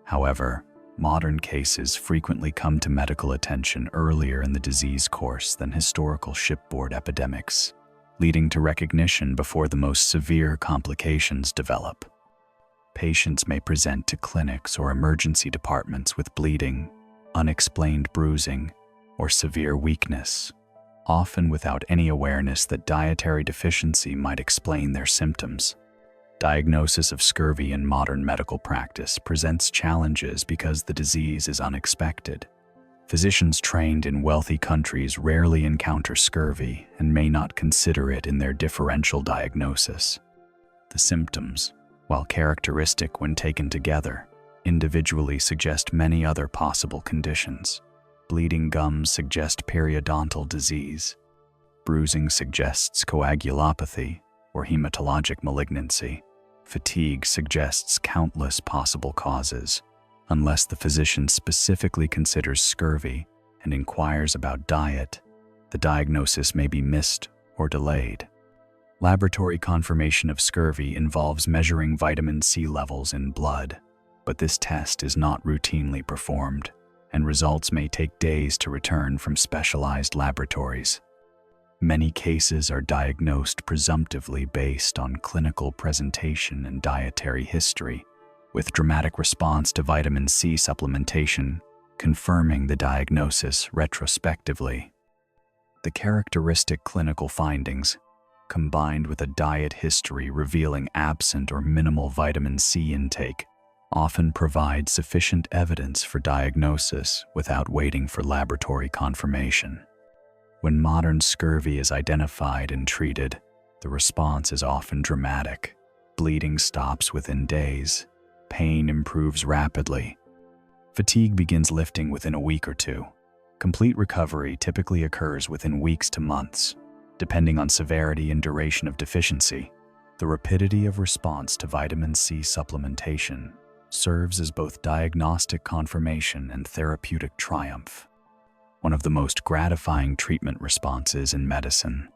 However, modern cases frequently come to medical attention earlier in the disease course than historical shipboard epidemics, leading to recognition before the most severe complications develop. Patients may present to clinics or emergency departments with bleeding, unexplained bruising, or severe weakness, often without any awareness that dietary deficiency might explain their symptoms. Diagnosis of scurvy in modern medical practice presents challenges because the disease is unexpected. Physicians trained in wealthy countries rarely encounter scurvy and may not consider it in their differential diagnosis. The symptoms, while characteristic when taken together, individually suggest many other possible conditions. Bleeding gums suggest periodontal disease. Bruising suggests coagulopathy or hematologic malignancy. Fatigue suggests countless possible causes. Unless the physician specifically considers scurvy and inquires about diet, the diagnosis may be missed or delayed. Laboratory confirmation of scurvy involves measuring vitamin C levels in blood, but this test is not routinely performed, and results may take days to return from specialized laboratories. Many cases are diagnosed presumptively based on clinical presentation and dietary history, with dramatic response to vitamin C supplementation confirming the diagnosis retrospectively. The characteristic clinical findings, combined with a diet history revealing absent or minimal vitamin C intake, often provide sufficient evidence for diagnosis without waiting for laboratory confirmation. When modern scurvy is identified and treated, the response is often dramatic. Bleeding stops within days. Pain improves rapidly. Fatigue begins lifting within a week or two. Complete recovery typically occurs within weeks to months, depending on severity and duration of deficiency. The rapidity of response to vitamin C supplementation serves as both diagnostic confirmation and therapeutic triumph. One of the most gratifying treatment responses in medicine.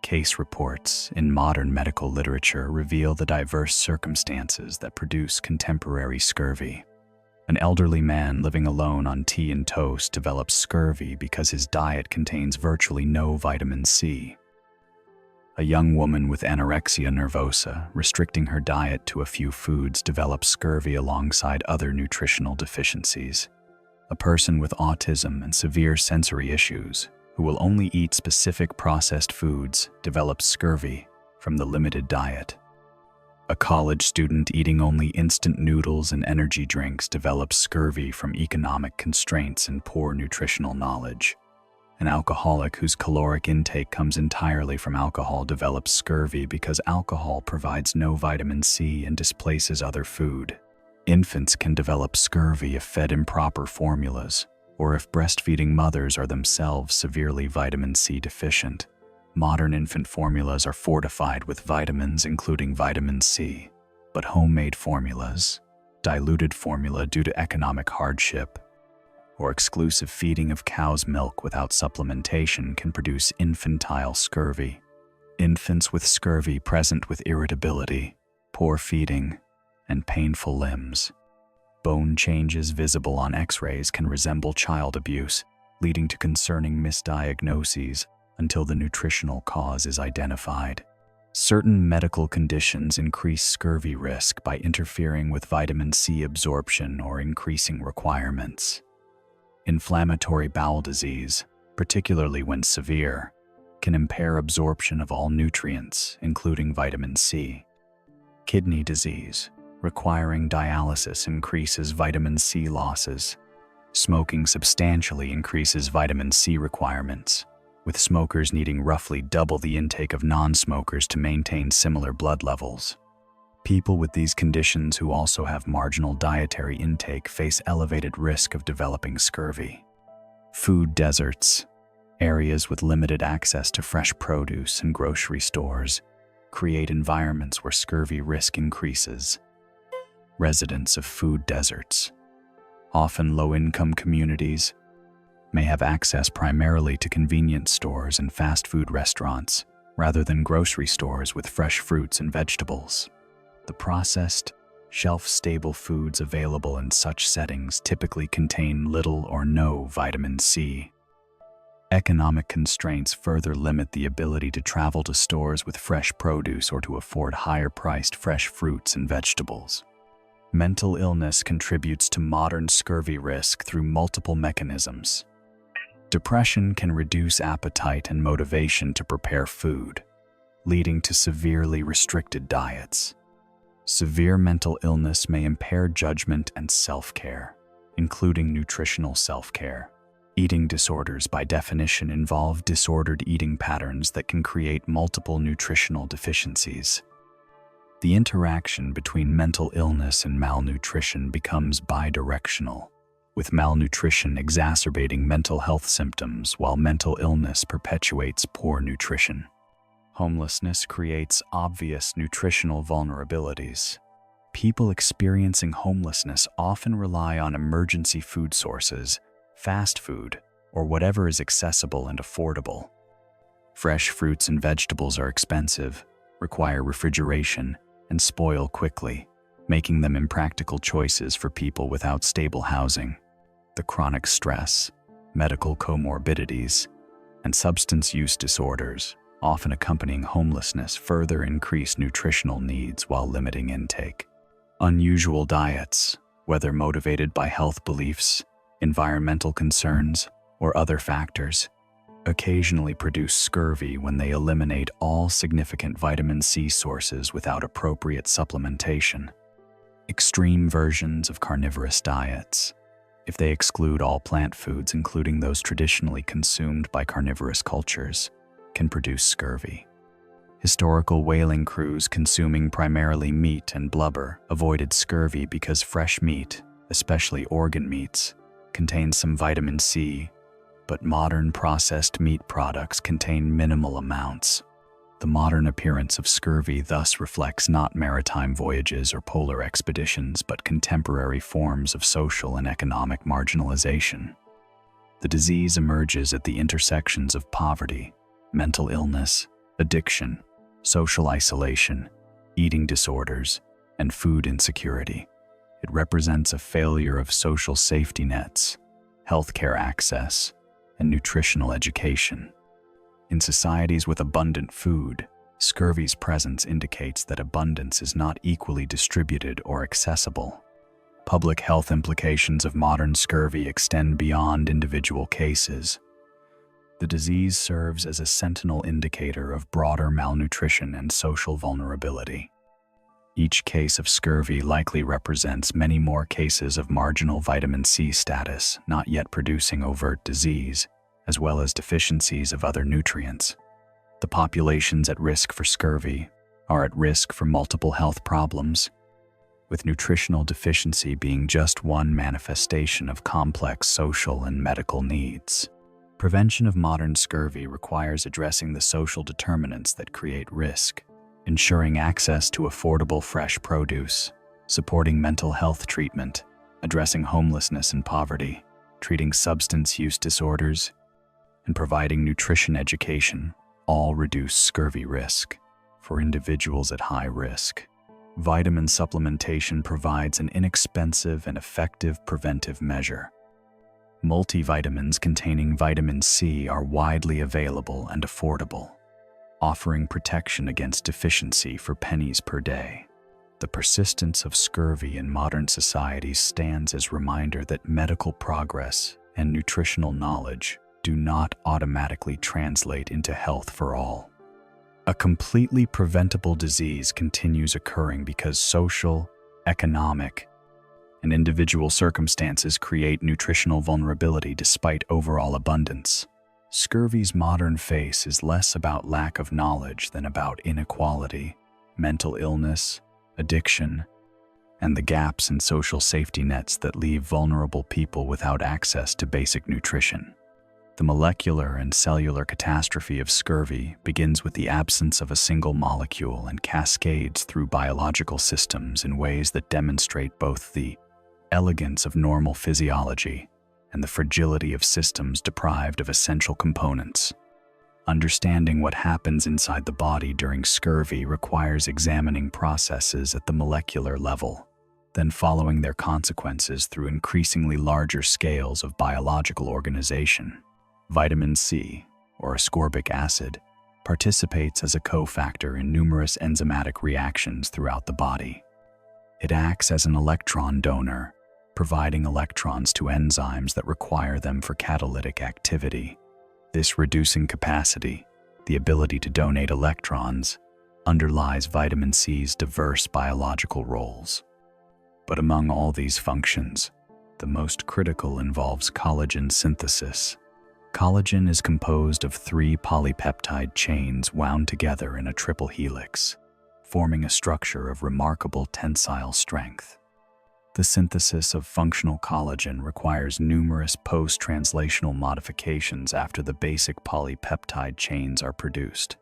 Case reports in modern medical literature reveal the diverse circumstances that produce contemporary scurvy. An elderly man living alone on tea and toast develops scurvy because his diet contains virtually no vitamin C. A young woman with anorexia nervosa, restricting her diet to a few foods, develops scurvy alongside other nutritional deficiencies. A person with autism and severe sensory issues, who will only eat specific processed foods, develops scurvy from the limited diet. A college student eating only instant noodles and energy drinks develops scurvy from economic constraints and poor nutritional knowledge. An alcoholic whose caloric intake comes entirely from alcohol develops scurvy because alcohol provides no vitamin C and displaces other food. Infants can develop scurvy if fed improper formulas, or if breastfeeding mothers are themselves severely vitamin C deficient. Modern infant formulas are fortified with vitamins including vitamin C, but homemade formulas, diluted formula due to economic hardship, or exclusive feeding of cow's milk without supplementation can produce infantile scurvy. Infants with scurvy present with irritability, poor feeding, and painful limbs. Bone changes visible on X-rays can resemble child abuse, leading to concerning misdiagnoses until the nutritional cause is identified. Certain medical conditions increase scurvy risk by interfering with vitamin C absorption or increasing requirements. Inflammatory bowel disease, particularly when severe, can impair absorption of all nutrients, including vitamin C. Kidney disease, requiring dialysis, increases vitamin C losses. Smoking substantially increases vitamin C requirements, with smokers needing roughly double the intake of non-smokers to maintain similar blood levels. People with these conditions who also have marginal dietary intake face elevated risk of developing scurvy. Food deserts, areas with limited access to fresh produce and grocery stores, create environments where scurvy risk increases. Residents of food deserts, often low-income communities, may have access primarily to convenience stores and fast food restaurants, rather than grocery stores with fresh fruits and vegetables. The processed, shelf-stable foods available in such settings typically contain little or no vitamin C. Economic constraints further limit the ability to travel to stores with fresh produce or to afford higher-priced fresh fruits and vegetables. Mental illness contributes to modern scurvy risk through multiple mechanisms. Depression can reduce appetite and motivation to prepare food, leading to severely restricted diets. Severe mental illness may impair judgment and self-care, including nutritional self-care. Eating disorders, by definition, involve disordered eating patterns that can create multiple nutritional deficiencies. The interaction between mental illness and malnutrition becomes bidirectional, with malnutrition exacerbating mental health symptoms while mental illness perpetuates poor nutrition. Homelessness creates obvious nutritional vulnerabilities. People experiencing homelessness often rely on emergency food sources, fast food, or whatever is accessible and affordable. Fresh fruits and vegetables are expensive, require refrigeration, and spoil quickly, making them impractical choices for people without stable housing. The chronic stress, medical comorbidities, and substance use disorders, often accompanying homelessness, further increase nutritional needs while limiting intake. Unusual diets, whether motivated by health beliefs, environmental concerns, or other factors, occasionally produce scurvy when they eliminate all significant vitamin C sources without appropriate supplementation. Extreme versions of carnivorous diets, if they exclude all plant foods, including those traditionally consumed by carnivorous cultures, can produce scurvy. Historical whaling crews consuming primarily meat and blubber avoided scurvy because fresh meat, especially organ meats, contains some vitamin C, but modern processed meat products contain minimal amounts. The modern appearance of scurvy thus reflects not maritime voyages or polar expeditions, but contemporary forms of social and economic marginalization. The disease emerges at the intersections of poverty, mental illness, addiction, social isolation, eating disorders, and food insecurity. It represents a failure of social safety nets, healthcare access, and nutritional education. In societies with abundant food, scurvy's presence indicates that abundance is not equally distributed or accessible. Public health implications of modern scurvy extend beyond individual cases. The disease serves as a sentinel indicator of broader malnutrition and social vulnerability. Each case of scurvy likely represents many more cases of marginal vitamin C status not yet producing overt disease, as well as deficiencies of other nutrients. The populations at risk for scurvy are at risk for multiple health problems, with nutritional deficiency being just one manifestation of complex social and medical needs. Prevention of modern scurvy requires addressing the social determinants that create risk, ensuring access to affordable fresh produce, supporting mental health treatment, addressing homelessness and poverty, treating substance use disorders, and providing nutrition education all reduce scurvy risk. For individuals at high risk, vitamin supplementation provides an inexpensive and effective preventive measure. Multivitamins containing vitamin C are widely available and affordable, offering protection against deficiency for pennies per day. The persistence of scurvy in modern societies stands as a reminder that medical progress and nutritional knowledge do not automatically translate into health for all. A completely preventable disease continues occurring because social, economic, and individual circumstances create nutritional vulnerability despite overall abundance. Scurvy's modern face is less about lack of knowledge than about inequality, mental illness, addiction, and the gaps in social safety nets that leave vulnerable people without access to basic nutrition. The molecular and cellular catastrophe of scurvy begins with the absence of a single molecule and cascades through biological systems in ways that demonstrate both the elegance of normal physiology and the fragility of systems deprived of essential components. Understanding what happens inside the body during scurvy requires examining processes at the molecular level, then following their consequences through increasingly larger scales of biological organization. Vitamin C, or ascorbic acid, participates as a cofactor in numerous enzymatic reactions throughout the body. It acts as an electron donor, providing electrons to enzymes that require them for catalytic activity. This reducing capacity, the ability to donate electrons, underlies vitamin C's diverse biological roles. But among all these functions, the most critical involves collagen synthesis. Collagen is composed of 3 polypeptide chains wound together in a triple helix, forming a structure of remarkable tensile strength. The synthesis of functional collagen requires numerous post-translational modifications after the basic polypeptide chains are produced.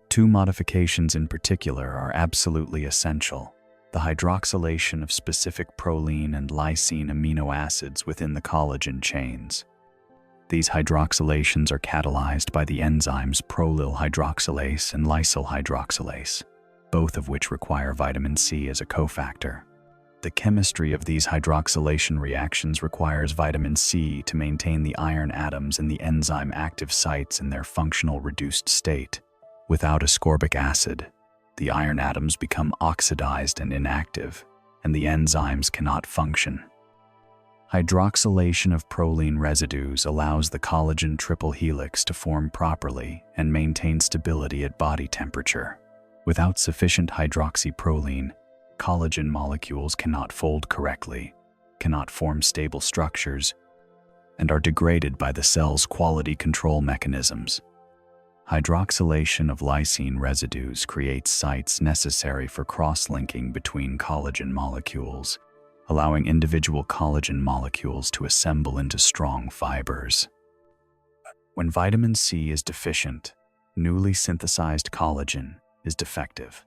2 modifications in particular are absolutely essential: the hydroxylation of specific proline and lysine amino acids within the collagen chains. These hydroxylations are catalyzed by the enzymes prolyl hydroxylase and lysyl hydroxylase, both of which require vitamin C as a cofactor. The chemistry of these hydroxylation reactions requires vitamin C to maintain the iron atoms in the enzyme active sites in their functional reduced state. Without ascorbic acid, the iron atoms become oxidized and inactive, and the enzymes cannot function. Hydroxylation of proline residues allows the collagen triple helix to form properly and maintain stability at body temperature. Without sufficient hydroxyproline, collagen molecules cannot fold correctly, cannot form stable structures, and are degraded by the cell's quality control mechanisms. Hydroxylation of lysine residues creates sites necessary for cross-linking between collagen molecules, allowing individual collagen molecules to assemble into strong fibers. When vitamin C is deficient, newly synthesized collagen is defective.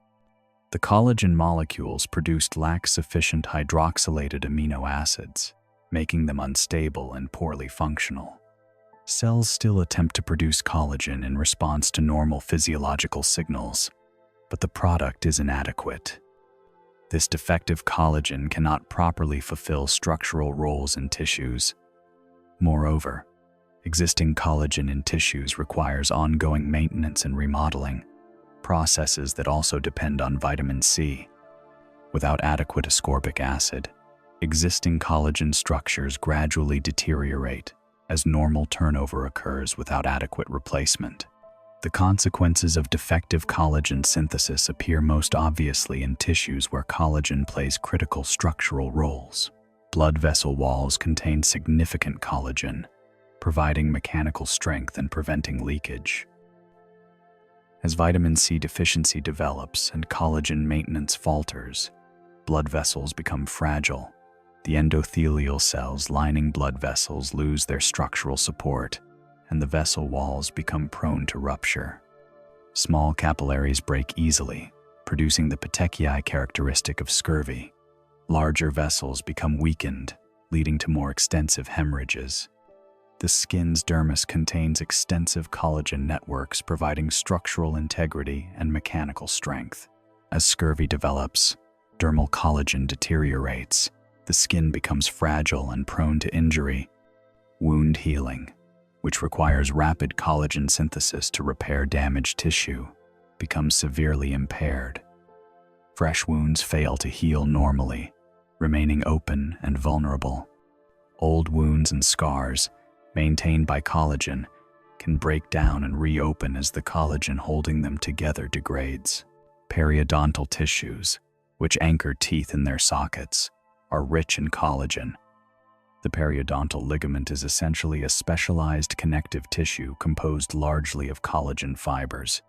The collagen molecules produced lack sufficient hydroxylated amino acids, making them unstable and poorly functional. Cells still attempt to produce collagen in response to normal physiological signals, but the product is inadequate. This defective collagen cannot properly fulfill structural roles in tissues. Moreover, existing collagen in tissues requires ongoing maintenance and remodeling, processes that also depend on vitamin C. Without adequate ascorbic acid, existing collagen structures gradually deteriorate as normal turnover occurs without adequate replacement. The consequences of defective collagen synthesis appear most obviously in tissues where collagen plays critical structural roles. Blood vessel walls contain significant collagen, providing mechanical strength and preventing leakage. As vitamin C deficiency develops and collagen maintenance falters, blood vessels become fragile. The endothelial cells lining blood vessels lose their structural support, and the vessel walls become prone to rupture. Small capillaries break easily, producing the petechiae characteristic of scurvy. Larger vessels become weakened, leading to more extensive hemorrhages. The skin's dermis contains extensive collagen networks providing structural integrity and mechanical strength. As scurvy develops, dermal collagen deteriorates. The skin becomes fragile and prone to injury. Wound healing, which requires rapid collagen synthesis to repair damaged tissue, becomes severely impaired. Fresh wounds fail to heal normally, remaining open and vulnerable. Old wounds and scars, maintained by collagen, can break down and reopen as the collagen holding them together degrades. Periodontal tissues, which anchor teeth in their sockets, are rich in collagen. The periodontal ligament is essentially a specialized connective tissue composed largely of collagen fibers.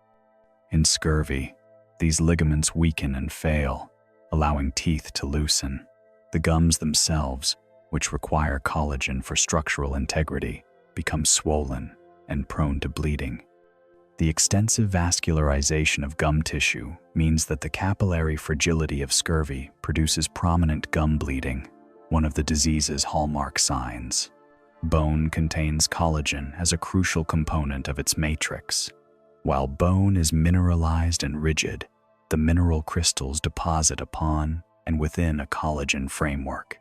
In scurvy, these ligaments weaken and fail, allowing teeth to loosen. The gums themselves, which require collagen for structural integrity, become swollen and prone to bleeding. The extensive vascularization of gum tissue means that the capillary fragility of scurvy produces prominent gum bleeding, one of the disease's hallmark signs. Bone contains collagen as a crucial component of its matrix. While bone is mineralized and rigid, the mineral crystals deposit upon and within a collagen framework.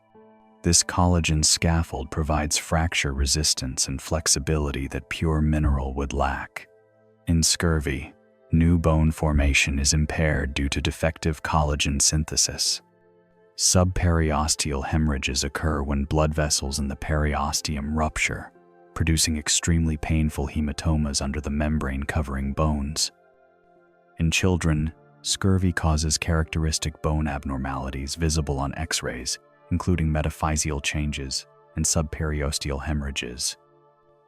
This collagen scaffold provides fracture resistance and flexibility that pure mineral would lack. In scurvy, new bone formation is impaired due to defective collagen synthesis. Subperiosteal hemorrhages occur when blood vessels in the periosteum rupture, producing extremely painful hematomas under the membrane covering bones. In children, scurvy causes characteristic bone abnormalities visible on X-rays, including metaphyseal changes and subperiosteal hemorrhages.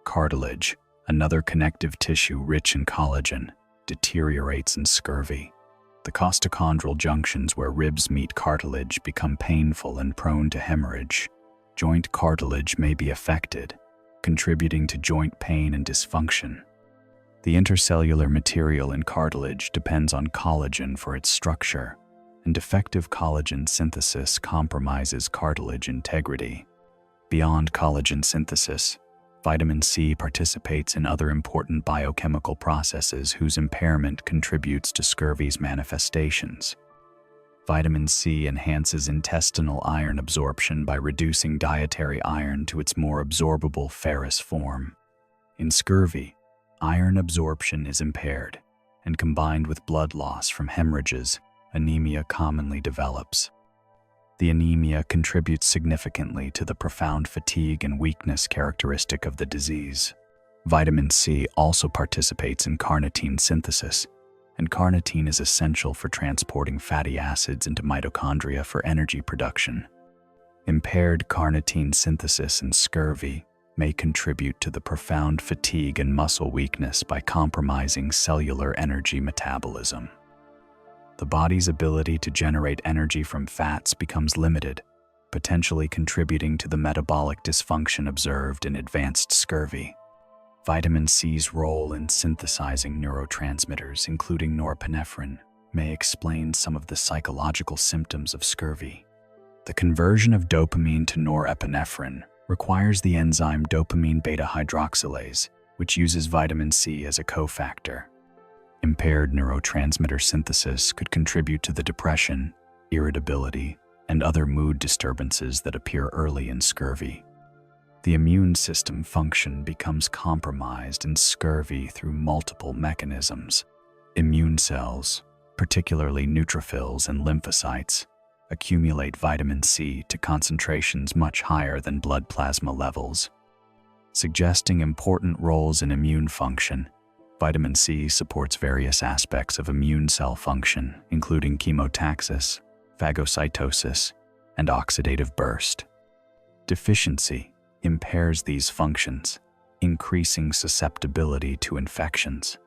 Cartilage, another connective tissue rich in collagen, deteriorates in scurvy. The costochondral junctions where ribs meet cartilage become painful and prone to hemorrhage. Joint cartilage may be affected, contributing to joint pain and dysfunction. The intercellular material in cartilage depends on collagen for its structure, and defective collagen synthesis compromises cartilage integrity. Beyond collagen synthesis, vitamin C participates in other important biochemical processes whose impairment contributes to scurvy's manifestations. Vitamin C enhances intestinal iron absorption by reducing dietary iron to its more absorbable ferrous form. In scurvy, iron absorption is impaired, and combined with blood loss from hemorrhages, anemia commonly develops. The anemia contributes significantly to the profound fatigue and weakness characteristic of the disease. Vitamin C also participates in carnitine synthesis, and carnitine is essential for transporting fatty acids into mitochondria for energy production. Impaired carnitine synthesis in scurvy may contribute to the profound fatigue and muscle weakness by compromising cellular energy metabolism. The body's ability to generate energy from fats becomes limited, potentially contributing to the metabolic dysfunction observed in advanced scurvy. Vitamin C's role in synthesizing neurotransmitters, including norepinephrine, may explain some of the psychological symptoms of scurvy. The conversion of dopamine to norepinephrine requires the enzyme dopamine beta hydroxylase, which uses vitamin C as a cofactor. Impaired neurotransmitter synthesis could contribute to the depression, irritability, and other mood disturbances that appear early in scurvy. The immune system function becomes compromised in scurvy through multiple mechanisms. Immune cells, particularly neutrophils and lymphocytes, accumulate vitamin C to concentrations much higher than blood plasma levels. Suggesting important roles in immune function, vitamin C supports various aspects of immune cell function, including chemotaxis, phagocytosis, and oxidative burst. Deficiency impairs these functions, increasing susceptibility to infections.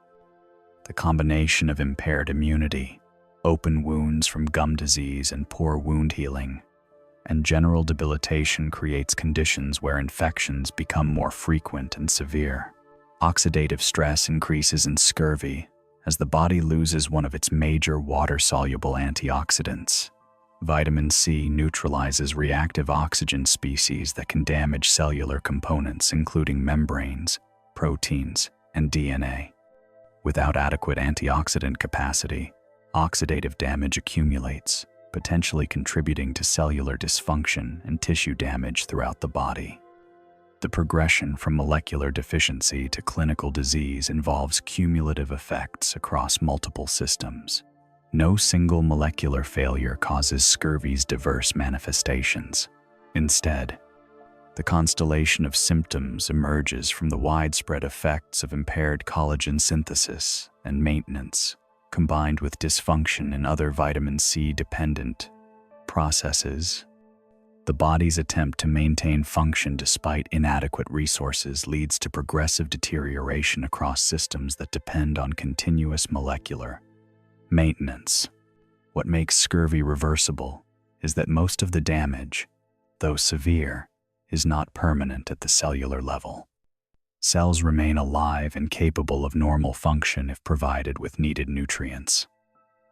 The combination of impaired immunity, open wounds from gum disease and poor wound healing, and general debilitation creates conditions where infections become more frequent and severe. Oxidative stress increases in scurvy as the body loses one of its major water-soluble antioxidants. Vitamin C neutralizes reactive oxygen species that can damage cellular components, including membranes, proteins, and DNA. Without adequate antioxidant capacity, oxidative damage accumulates, potentially contributing to cellular dysfunction and tissue damage throughout the body. The progression from molecular deficiency to clinical disease involves cumulative effects across multiple systems. No single molecular failure causes scurvy's diverse manifestations. Instead, the constellation of symptoms emerges from the widespread effects of impaired collagen synthesis and maintenance, combined with dysfunction in other vitamin C-dependent processes. The body's attempt to maintain function despite inadequate resources leads to progressive deterioration across systems that depend on continuous molecular maintenance. What makes scurvy reversible is that most of the damage, though severe, is not permanent at the cellular level. Cells remain alive and capable of normal function if provided with needed nutrients.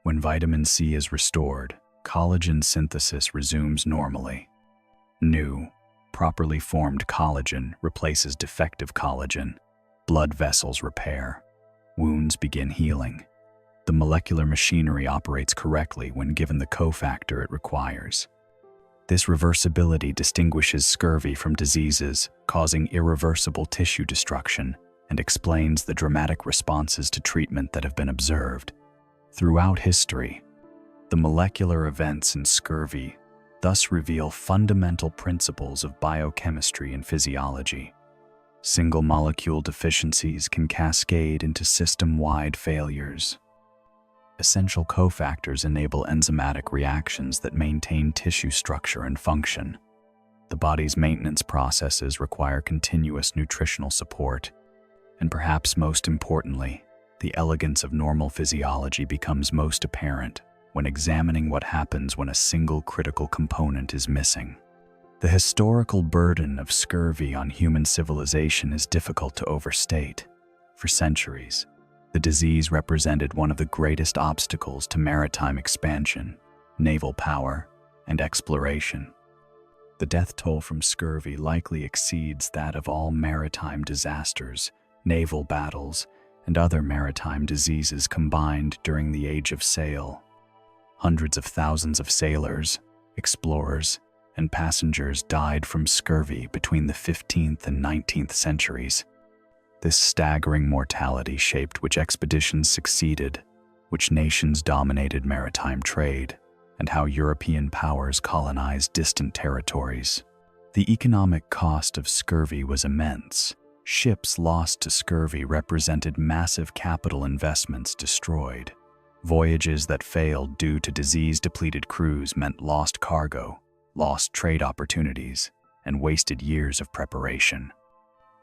When vitamin C is restored, collagen synthesis resumes normally. New, properly formed collagen replaces defective collagen. Blood vessels repair. Wounds begin healing. The molecular machinery operates correctly when given the cofactor it requires. This reversibility distinguishes scurvy from diseases causing irreversible tissue destruction and explains the dramatic responses to treatment that have been observed. Throughout history, the molecular events in scurvy thus reveal fundamental principles of biochemistry and physiology. Single molecule deficiencies can cascade into system-wide failures. Essential cofactors enable enzymatic reactions that maintain tissue structure and function. The body's maintenance processes require continuous nutritional support, and perhaps most importantly, the elegance of normal physiology becomes most apparent when examining what happens when a single critical component is missing. The historical burden of scurvy on human civilization is difficult to overstate. For centuries, the disease represented one of the greatest obstacles to maritime expansion, naval power, and exploration. The death toll from scurvy likely exceeds that of all maritime disasters, naval battles, and other maritime diseases combined during the Age of Sail. Hundreds of thousands of sailors, explorers, and passengers died from scurvy between the 15th and 19th centuries. This staggering mortality shaped which expeditions succeeded, which nations dominated maritime trade, and how European powers colonized distant territories. The economic cost of scurvy was immense. Ships lost to scurvy represented massive capital investments destroyed. Voyages that failed due to disease-depleted crews meant lost cargo, lost trade opportunities, and wasted years of preparation.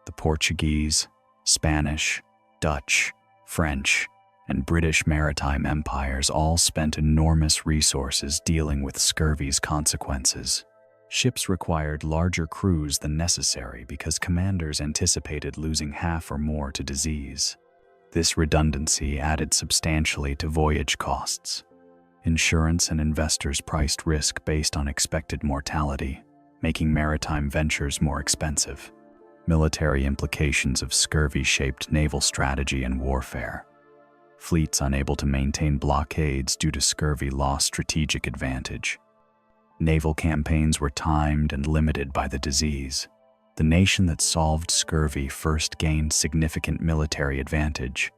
The Portuguese, Spanish, Dutch, French, and British maritime empires all spent enormous resources dealing with scurvy's consequences. Ships required larger crews than necessary because commanders anticipated losing half or more to disease. This redundancy added substantially to voyage costs. Insurance and investors priced risk based on expected mortality, making maritime ventures more expensive. Military implications of scurvy shaped naval strategy and warfare. Fleets unable to maintain blockades due to scurvy lost strategic advantage. Naval campaigns were timed and limited by the disease. The nation that solved scurvy first gained significant military advantage,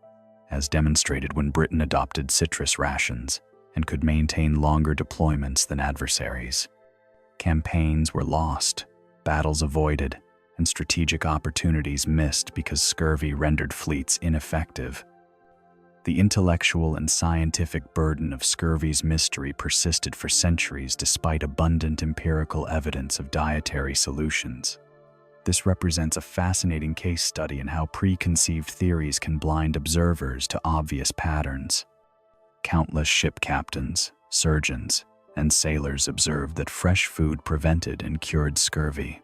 as demonstrated when Britain adopted citrus rations and could maintain longer deployments than adversaries. Campaigns were lost, battles avoided, and strategic opportunities missed because scurvy rendered fleets ineffective. The intellectual and scientific burden of scurvy's mystery persisted for centuries despite abundant empirical evidence of dietary solutions. This represents a fascinating case study in how preconceived theories can blind observers to obvious patterns. Countless ship captains, surgeons, and sailors observed that fresh food prevented and cured scurvy.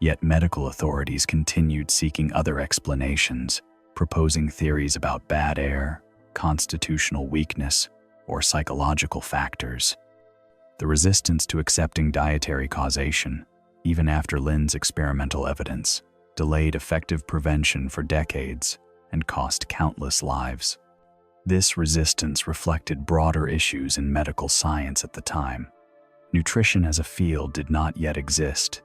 Yet medical authorities continued seeking other explanations, proposing theories about bad air, constitutional weakness, or psychological factors. The resistance to accepting dietary causation, even after Lynn's experimental evidence, delayed effective prevention for decades and cost countless lives. This resistance reflected broader issues in medical science at the time. Nutrition as a field did not yet exist.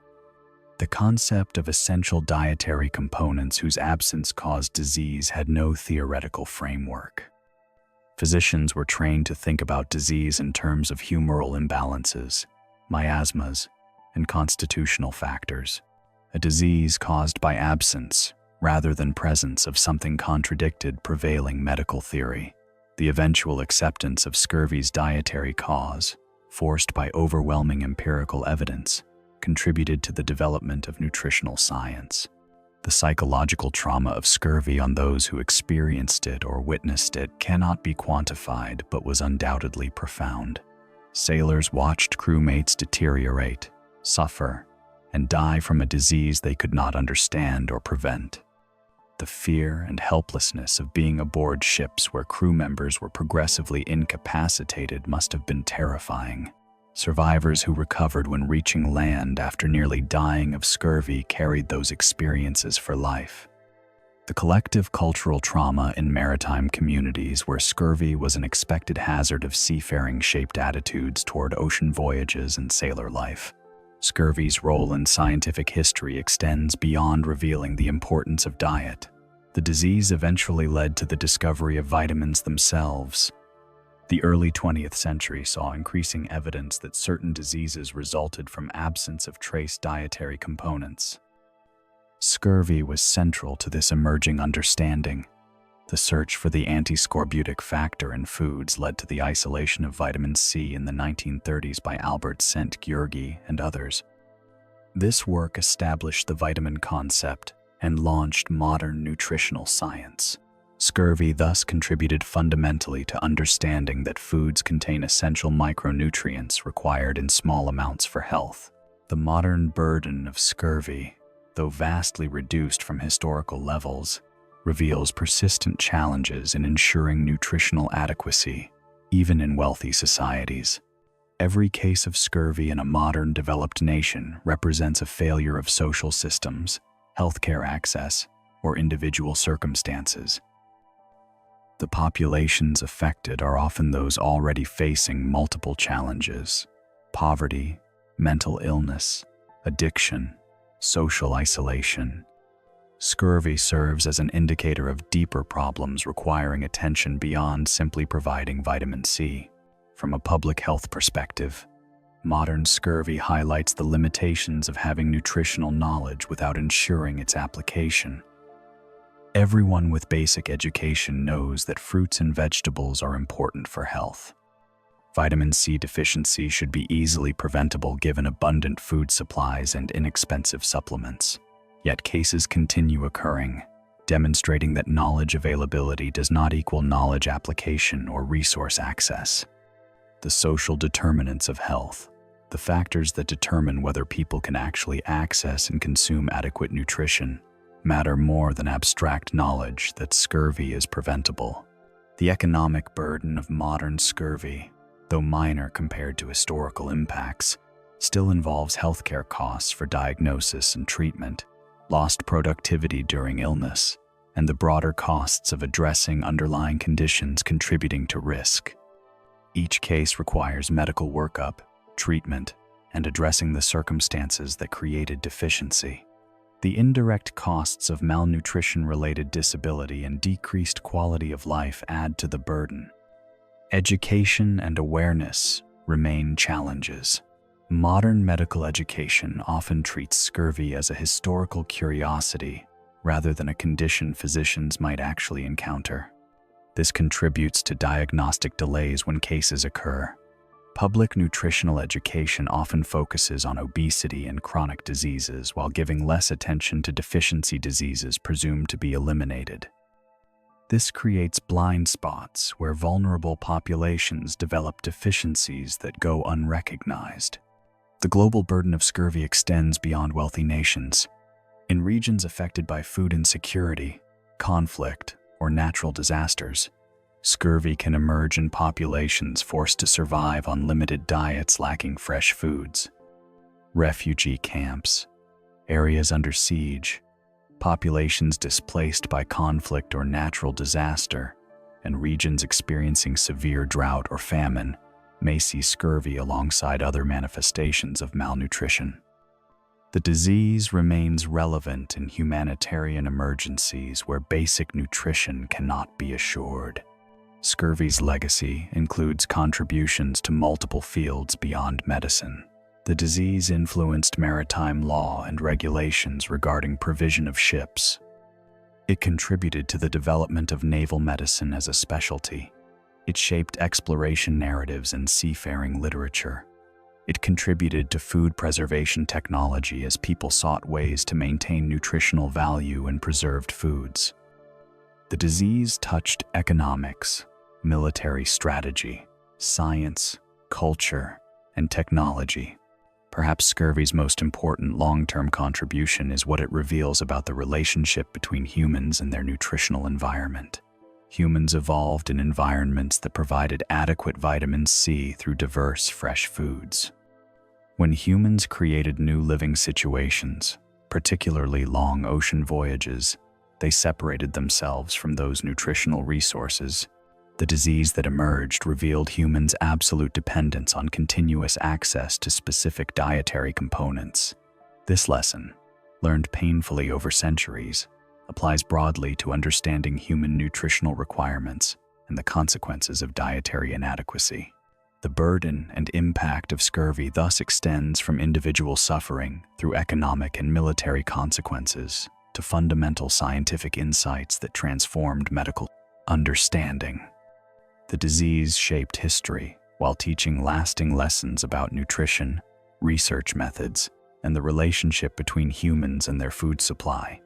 The concept of essential dietary components whose absence caused disease had no theoretical framework. Physicians were trained to think about disease in terms of humoral imbalances, miasmas, and constitutional factors. A disease caused by absence, rather than presence of something contradicted prevailing medical theory. The eventual acceptance of scurvy's dietary cause, forced by overwhelming empirical evidence, contributed to the development of nutritional science. The psychological trauma of scurvy on those who experienced it or witnessed it cannot be quantified but was undoubtedly profound. Sailors watched crewmates deteriorate, suffer, and die from a disease they could not understand or prevent. The fear and helplessness of being aboard ships where crew members were progressively incapacitated must have been terrifying. Survivors who recovered when reaching land after nearly dying of scurvy carried those experiences for life. The collective cultural trauma in maritime communities where scurvy was an expected hazard of seafaring shaped attitudes toward ocean voyages and sailor life. Scurvy's role in scientific history extends beyond revealing the importance of diet. The disease eventually led to the discovery of vitamins themselves. The early 20th century saw increasing evidence that certain diseases resulted from absence of trace dietary components. Scurvy was central to this emerging understanding. The search for the anti-scorbutic factor in foods led to the isolation of vitamin C in the 1930s by Albert Szent-Györgyi and others. This work established the vitamin concept and launched modern nutritional science. Scurvy thus contributed fundamentally to understanding that foods contain essential micronutrients required in small amounts for health. The modern burden of scurvy, though vastly reduced from historical levels, reveals persistent challenges in ensuring nutritional adequacy, even in wealthy societies. Every case of scurvy in a modern developed nation represents a failure of social systems, healthcare access, or individual circumstances. The populations affected are often those already facing multiple challenges: poverty, mental illness, addiction, social isolation. Scurvy serves as an indicator of deeper problems requiring attention beyond simply providing vitamin C. From a public health perspective, modern scurvy highlights the limitations of having nutritional knowledge without ensuring its application. Everyone with basic education knows that fruits and vegetables are important for health. Vitamin C deficiency should be easily preventable given abundant food supplies and inexpensive supplements. Yet cases continue occurring, demonstrating that knowledge availability does not equal knowledge application or resource access. The social determinants of health, the factors that determine whether people can actually access and consume adequate nutrition, matter more than abstract knowledge that scurvy is preventable. The economic burden of modern scurvy, though minor compared to historical impacts, still involves healthcare costs for diagnosis and treatment, lost productivity during illness, and the broader costs of addressing underlying conditions contributing to risk. Each case requires medical workup, treatment, and addressing the circumstances that created deficiency. The indirect costs of malnutrition-related disability and decreased quality of life add to the burden. Education and awareness remain challenges. Modern medical education often treats scurvy as a historical curiosity rather than a condition physicians might actually encounter. This contributes to diagnostic delays when cases occur. Public nutritional education often focuses on obesity and chronic diseases while giving less attention to deficiency diseases presumed to be eliminated. This creates blind spots where vulnerable populations develop deficiencies that go unrecognized. The global burden of scurvy extends beyond wealthy nations. In regions affected by food insecurity, conflict, or natural disasters, scurvy can emerge in populations forced to survive on limited diets lacking fresh foods. Refugee camps, areas under siege, populations displaced by conflict or natural disaster, and regions experiencing severe drought or famine may see scurvy alongside other manifestations of malnutrition. The disease remains relevant in humanitarian emergencies where basic nutrition cannot be assured. Scurvy's legacy includes contributions to multiple fields beyond medicine. The disease influenced maritime law and regulations regarding provision of ships. It contributed to the development of naval medicine as a specialty. It shaped exploration narratives and seafaring literature. It contributed to food preservation technology as people sought ways to maintain nutritional value in preserved foods. The disease touched economics, military strategy, science, culture, and technology. Perhaps scurvy's most important long-term contribution is what it reveals about the relationship between humans and their nutritional environment. Humans evolved in environments that provided adequate vitamin C through diverse, fresh foods. When humans created new living situations, particularly long ocean voyages, they separated themselves from those nutritional resources. The disease that emerged revealed humans' absolute dependence on continuous access to specific dietary components. This lesson, learned painfully over centuries, applies broadly to understanding human nutritional requirements and the consequences of dietary inadequacy. The burden and impact of scurvy thus extends from individual suffering through economic and military consequences to fundamental scientific insights that transformed medical understanding. The disease shaped history while teaching lasting lessons about nutrition, research methods, and the relationship between humans and their food supply.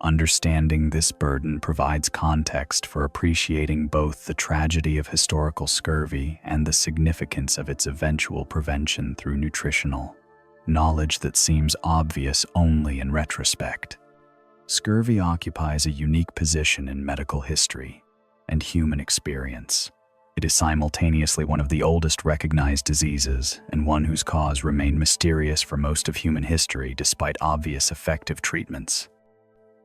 Understanding this burden provides context for appreciating both the tragedy of historical scurvy and the significance of its eventual prevention through nutritional knowledge that seems obvious only in retrospect. Scurvy occupies a unique position in medical history and human experience. It is simultaneously one of the oldest recognized diseases and one whose cause remained mysterious for most of human history despite obvious effective treatments.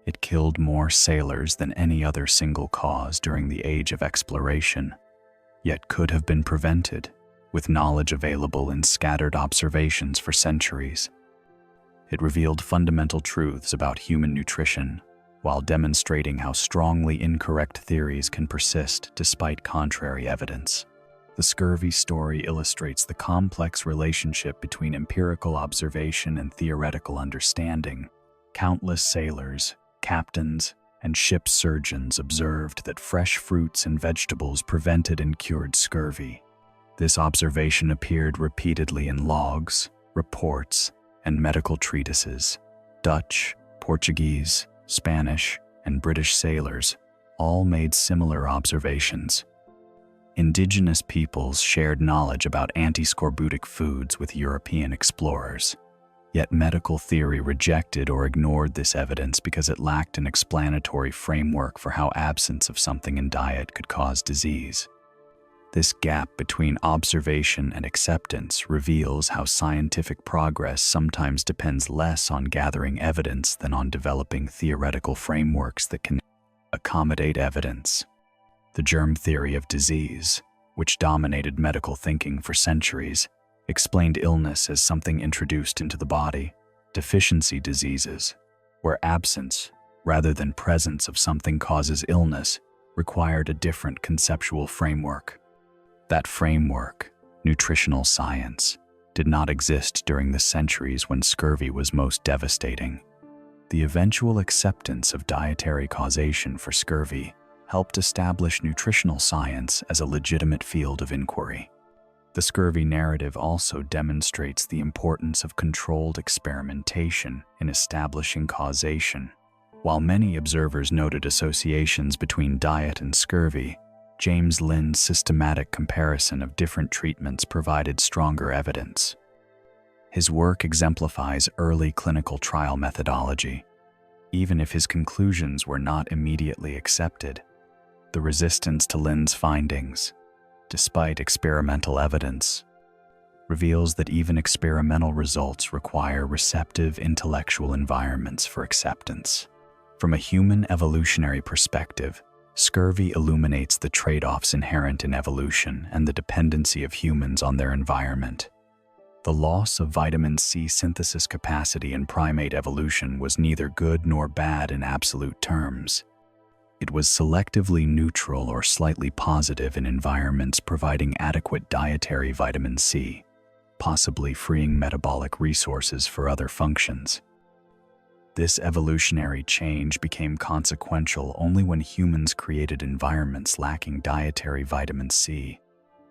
It killed more sailors than any other single cause during the age of exploration, yet could have been prevented with knowledge available in scattered observations for centuries. It revealed fundamental truths about human nutrition, while demonstrating how strongly incorrect theories can persist despite contrary evidence. The scurvy story illustrates the complex relationship between empirical observation and theoretical understanding. Countless sailors, captains, and ship surgeons observed that fresh fruits and vegetables prevented and cured scurvy. This observation appeared repeatedly in logs, reports, and medical treatises. Dutch, Portuguese, Spanish, and British sailors all made similar observations. Indigenous peoples shared knowledge about anti-scorbutic foods with European explorers, yet medical theory rejected or ignored this evidence because it lacked an explanatory framework for how absence of something in diet could cause disease. This gap between observation and acceptance reveals how scientific progress sometimes depends less on gathering evidence than on developing theoretical frameworks that can accommodate evidence. The germ theory of disease, which dominated medical thinking for centuries, explained illness as something introduced into the body. Deficiency diseases, where absence rather than presence of something causes illness, required a different conceptual framework. That framework, nutritional science, did not exist during the centuries when scurvy was most devastating. The eventual acceptance of dietary causation for scurvy helped establish nutritional science as a legitimate field of inquiry. The scurvy narrative also demonstrates the importance of controlled experimentation in establishing causation. While many observers noted associations between diet and scurvy, James Linn's systematic comparison of different treatments provided stronger evidence. His work exemplifies early clinical trial methodology. Even if his conclusions were not immediately accepted, the resistance to Linn's findings, despite experimental evidence, reveals that even experimental results require receptive intellectual environments for acceptance. From a human evolutionary perspective, scurvy illuminates the trade-offs inherent in evolution and the dependency of humans on their environment. The loss of vitamin C synthesis capacity in primate evolution was neither good nor bad in absolute terms. It was selectively neutral or slightly positive in environments providing adequate dietary vitamin C, possibly freeing metabolic resources for other functions. This evolutionary change became consequential only when humans created environments lacking dietary vitamin C,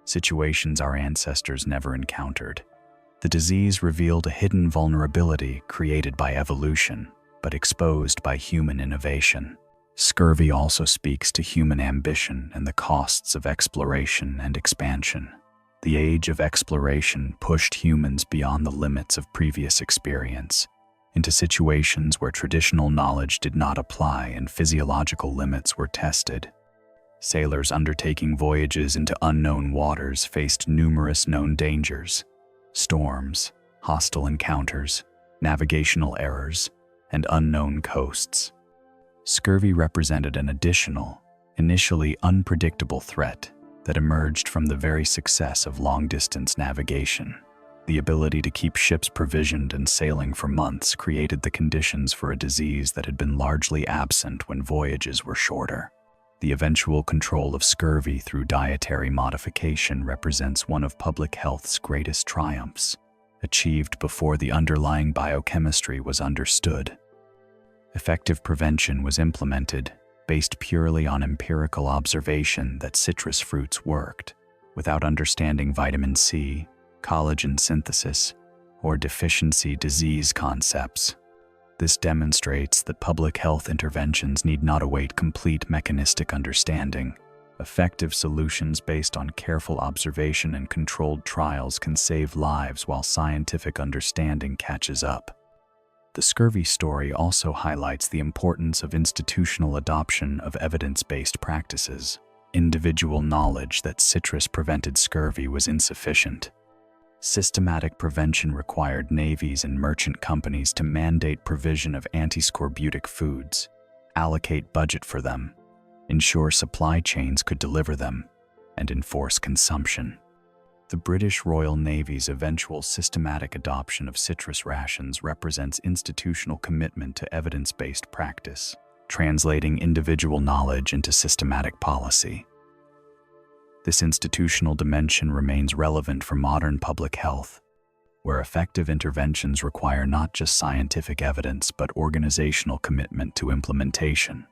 situations our ancestors never encountered. The disease revealed a hidden vulnerability created by evolution, but exposed by human innovation. Scurvy also speaks to human ambition and the costs of exploration and expansion. The age of exploration pushed humans beyond the limits of previous experience, into situations where traditional knowledge did not apply and physiological limits were tested. Sailors undertaking voyages into unknown waters faced numerous known dangers: storms, hostile encounters, navigational errors, and unknown coasts. Scurvy represented an additional, initially unpredictable threat that emerged from the very success of long-distance navigation. The ability to keep ships provisioned and sailing for months created the conditions for a disease that had been largely absent when voyages were shorter. The eventual control of scurvy through dietary modification represents one of public health's greatest triumphs, achieved before the underlying biochemistry was understood. Effective prevention was implemented, based purely on empirical observation that citrus fruits worked, without understanding vitamin C, collagen synthesis, or deficiency disease concepts. This demonstrates that public health interventions need not await complete mechanistic understanding. Effective solutions based on careful observation and controlled trials can save lives while scientific understanding catches up. The scurvy story also highlights the importance of institutional adoption of evidence-based practices. Individual knowledge that citrus prevented scurvy was insufficient. Systematic prevention required navies and merchant companies to mandate provision of anti-scorbutic foods, allocate budget for them, ensure supply chains could deliver them, and enforce consumption. The British Royal Navy's eventual systematic adoption of citrus rations represents institutional commitment to evidence-based practice, translating individual knowledge into systematic policy. This institutional dimension remains relevant for modern public health, where effective interventions require not just scientific evidence but organizational commitment to implementation.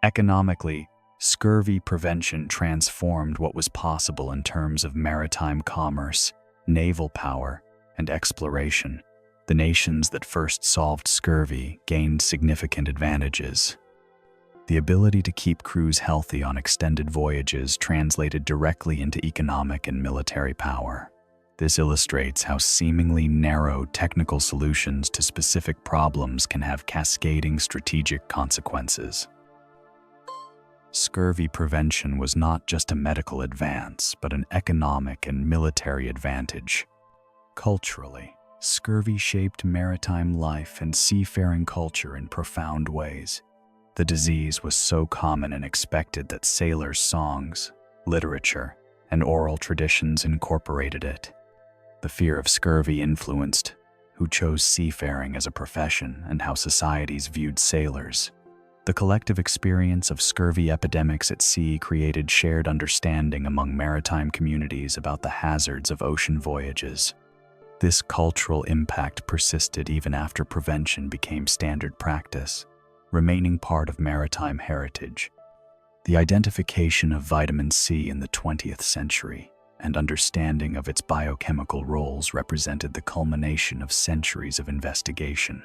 Economically, scurvy prevention transformed what was possible in terms of maritime commerce, naval power, and exploration. The nations that first solved scurvy gained significant advantages. The ability to keep crews healthy on extended voyages translated directly into economic and military power. This illustrates how seemingly narrow technical solutions to specific problems can have cascading strategic consequences. Scurvy prevention was not just a medical advance, but an economic and military advantage. Culturally, scurvy shaped maritime life and seafaring culture in profound ways. The disease was so common and expected that sailors' songs, literature, and oral traditions incorporated it. The fear of scurvy influenced who chose seafaring as a profession and how societies viewed sailors. The collective experience of scurvy epidemics at sea created shared understanding among maritime communities about the hazards of ocean voyages. This cultural impact persisted even after prevention became standard practice, remaining part of maritime heritage. The identification of vitamin C in the 20th century and understanding of its biochemical roles represented the culmination of centuries of investigation.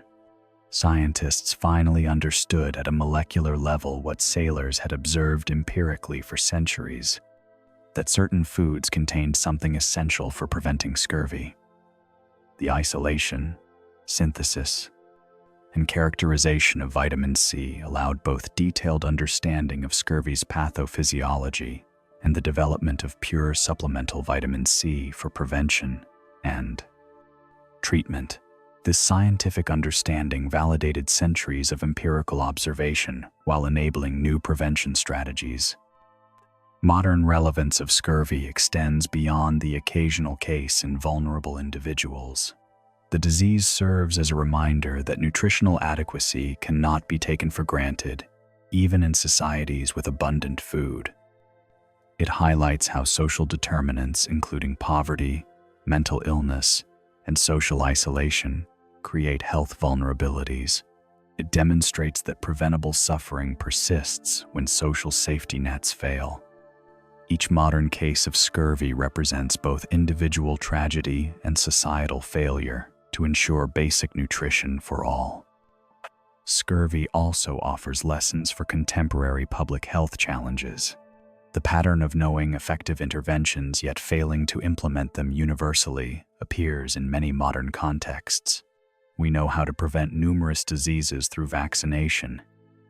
Scientists finally understood at a molecular level what sailors had observed empirically for centuries: that certain foods contained something essential for preventing scurvy. The isolation, synthesis, and characterization of vitamin C allowed both detailed understanding of scurvy's pathophysiology and the development of pure supplemental vitamin C for prevention and treatment. This scientific understanding validated centuries of empirical observation while enabling new prevention strategies. Modern relevance of scurvy extends beyond the occasional case in vulnerable individuals. The disease serves as a reminder that nutritional adequacy cannot be taken for granted, even in societies with abundant food. It highlights how social determinants, including poverty, mental illness, and social isolation, create health vulnerabilities. It demonstrates that preventable suffering persists when social safety nets fail. Each modern case of scurvy represents both individual tragedy and societal failure to ensure basic nutrition for all. Scurvy also offers lessons for contemporary public health challenges. The pattern of knowing effective interventions yet failing to implement them universally appears in many modern contexts. We know how to prevent numerous diseases through vaccination,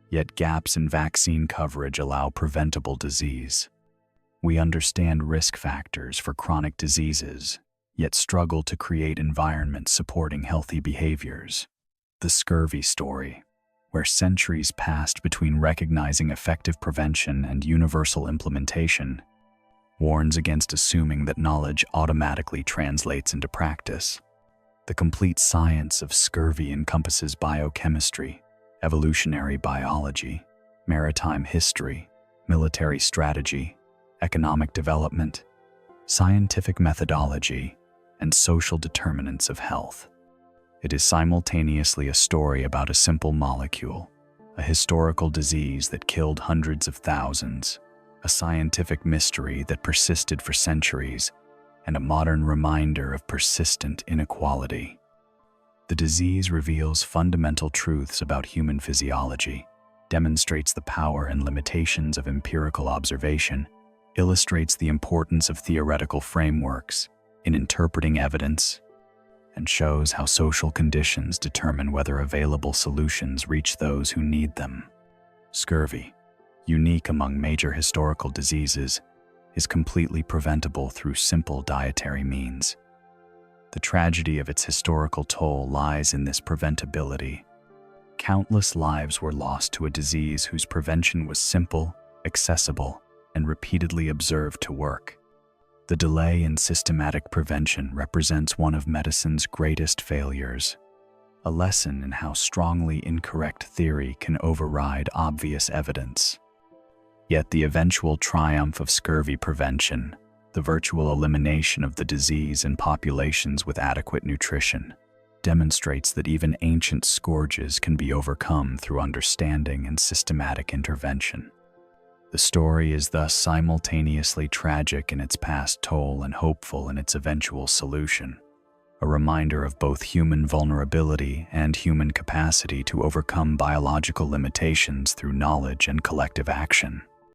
yet gaps in vaccine coverage allow preventable disease. We understand risk factors for chronic diseases, yet struggle to create environments supporting healthy behaviors. The scurvy story, where centuries passed between recognizing effective prevention and universal implementation, warns against assuming that knowledge automatically translates into practice. The complete science of scurvy encompasses biochemistry, evolutionary biology, maritime history, military strategy, economic development, scientific methodology, and social determinants of health. It is simultaneously a story about a simple molecule, a historical disease that killed hundreds of thousands, a scientific mystery that persisted for centuries, and a modern reminder of persistent inequality. The disease reveals fundamental truths about human physiology, demonstrates the power and limitations of empirical observation, illustrates the importance of theoretical frameworks in interpreting evidence, and shows how social conditions determine whether available solutions reach those who need them. Scurvy, unique among major historical diseases, is completely preventable through simple dietary means. The tragedy of its historical toll lies in this preventability. Countless lives were lost to a disease whose prevention was simple, accessible, and repeatedly observed to work. The delay in systematic prevention represents one of medicine's greatest failures, a lesson in how strongly incorrect theory can override obvious evidence. Yet the eventual triumph of scurvy prevention, the virtual elimination of the disease in populations with adequate nutrition, demonstrates that even ancient scourges can be overcome through understanding and systematic intervention. The story is thus simultaneously tragic in its past toll and hopeful in its eventual solution, a reminder of both human vulnerability and human capacity to overcome biological limitations through knowledge and collective action.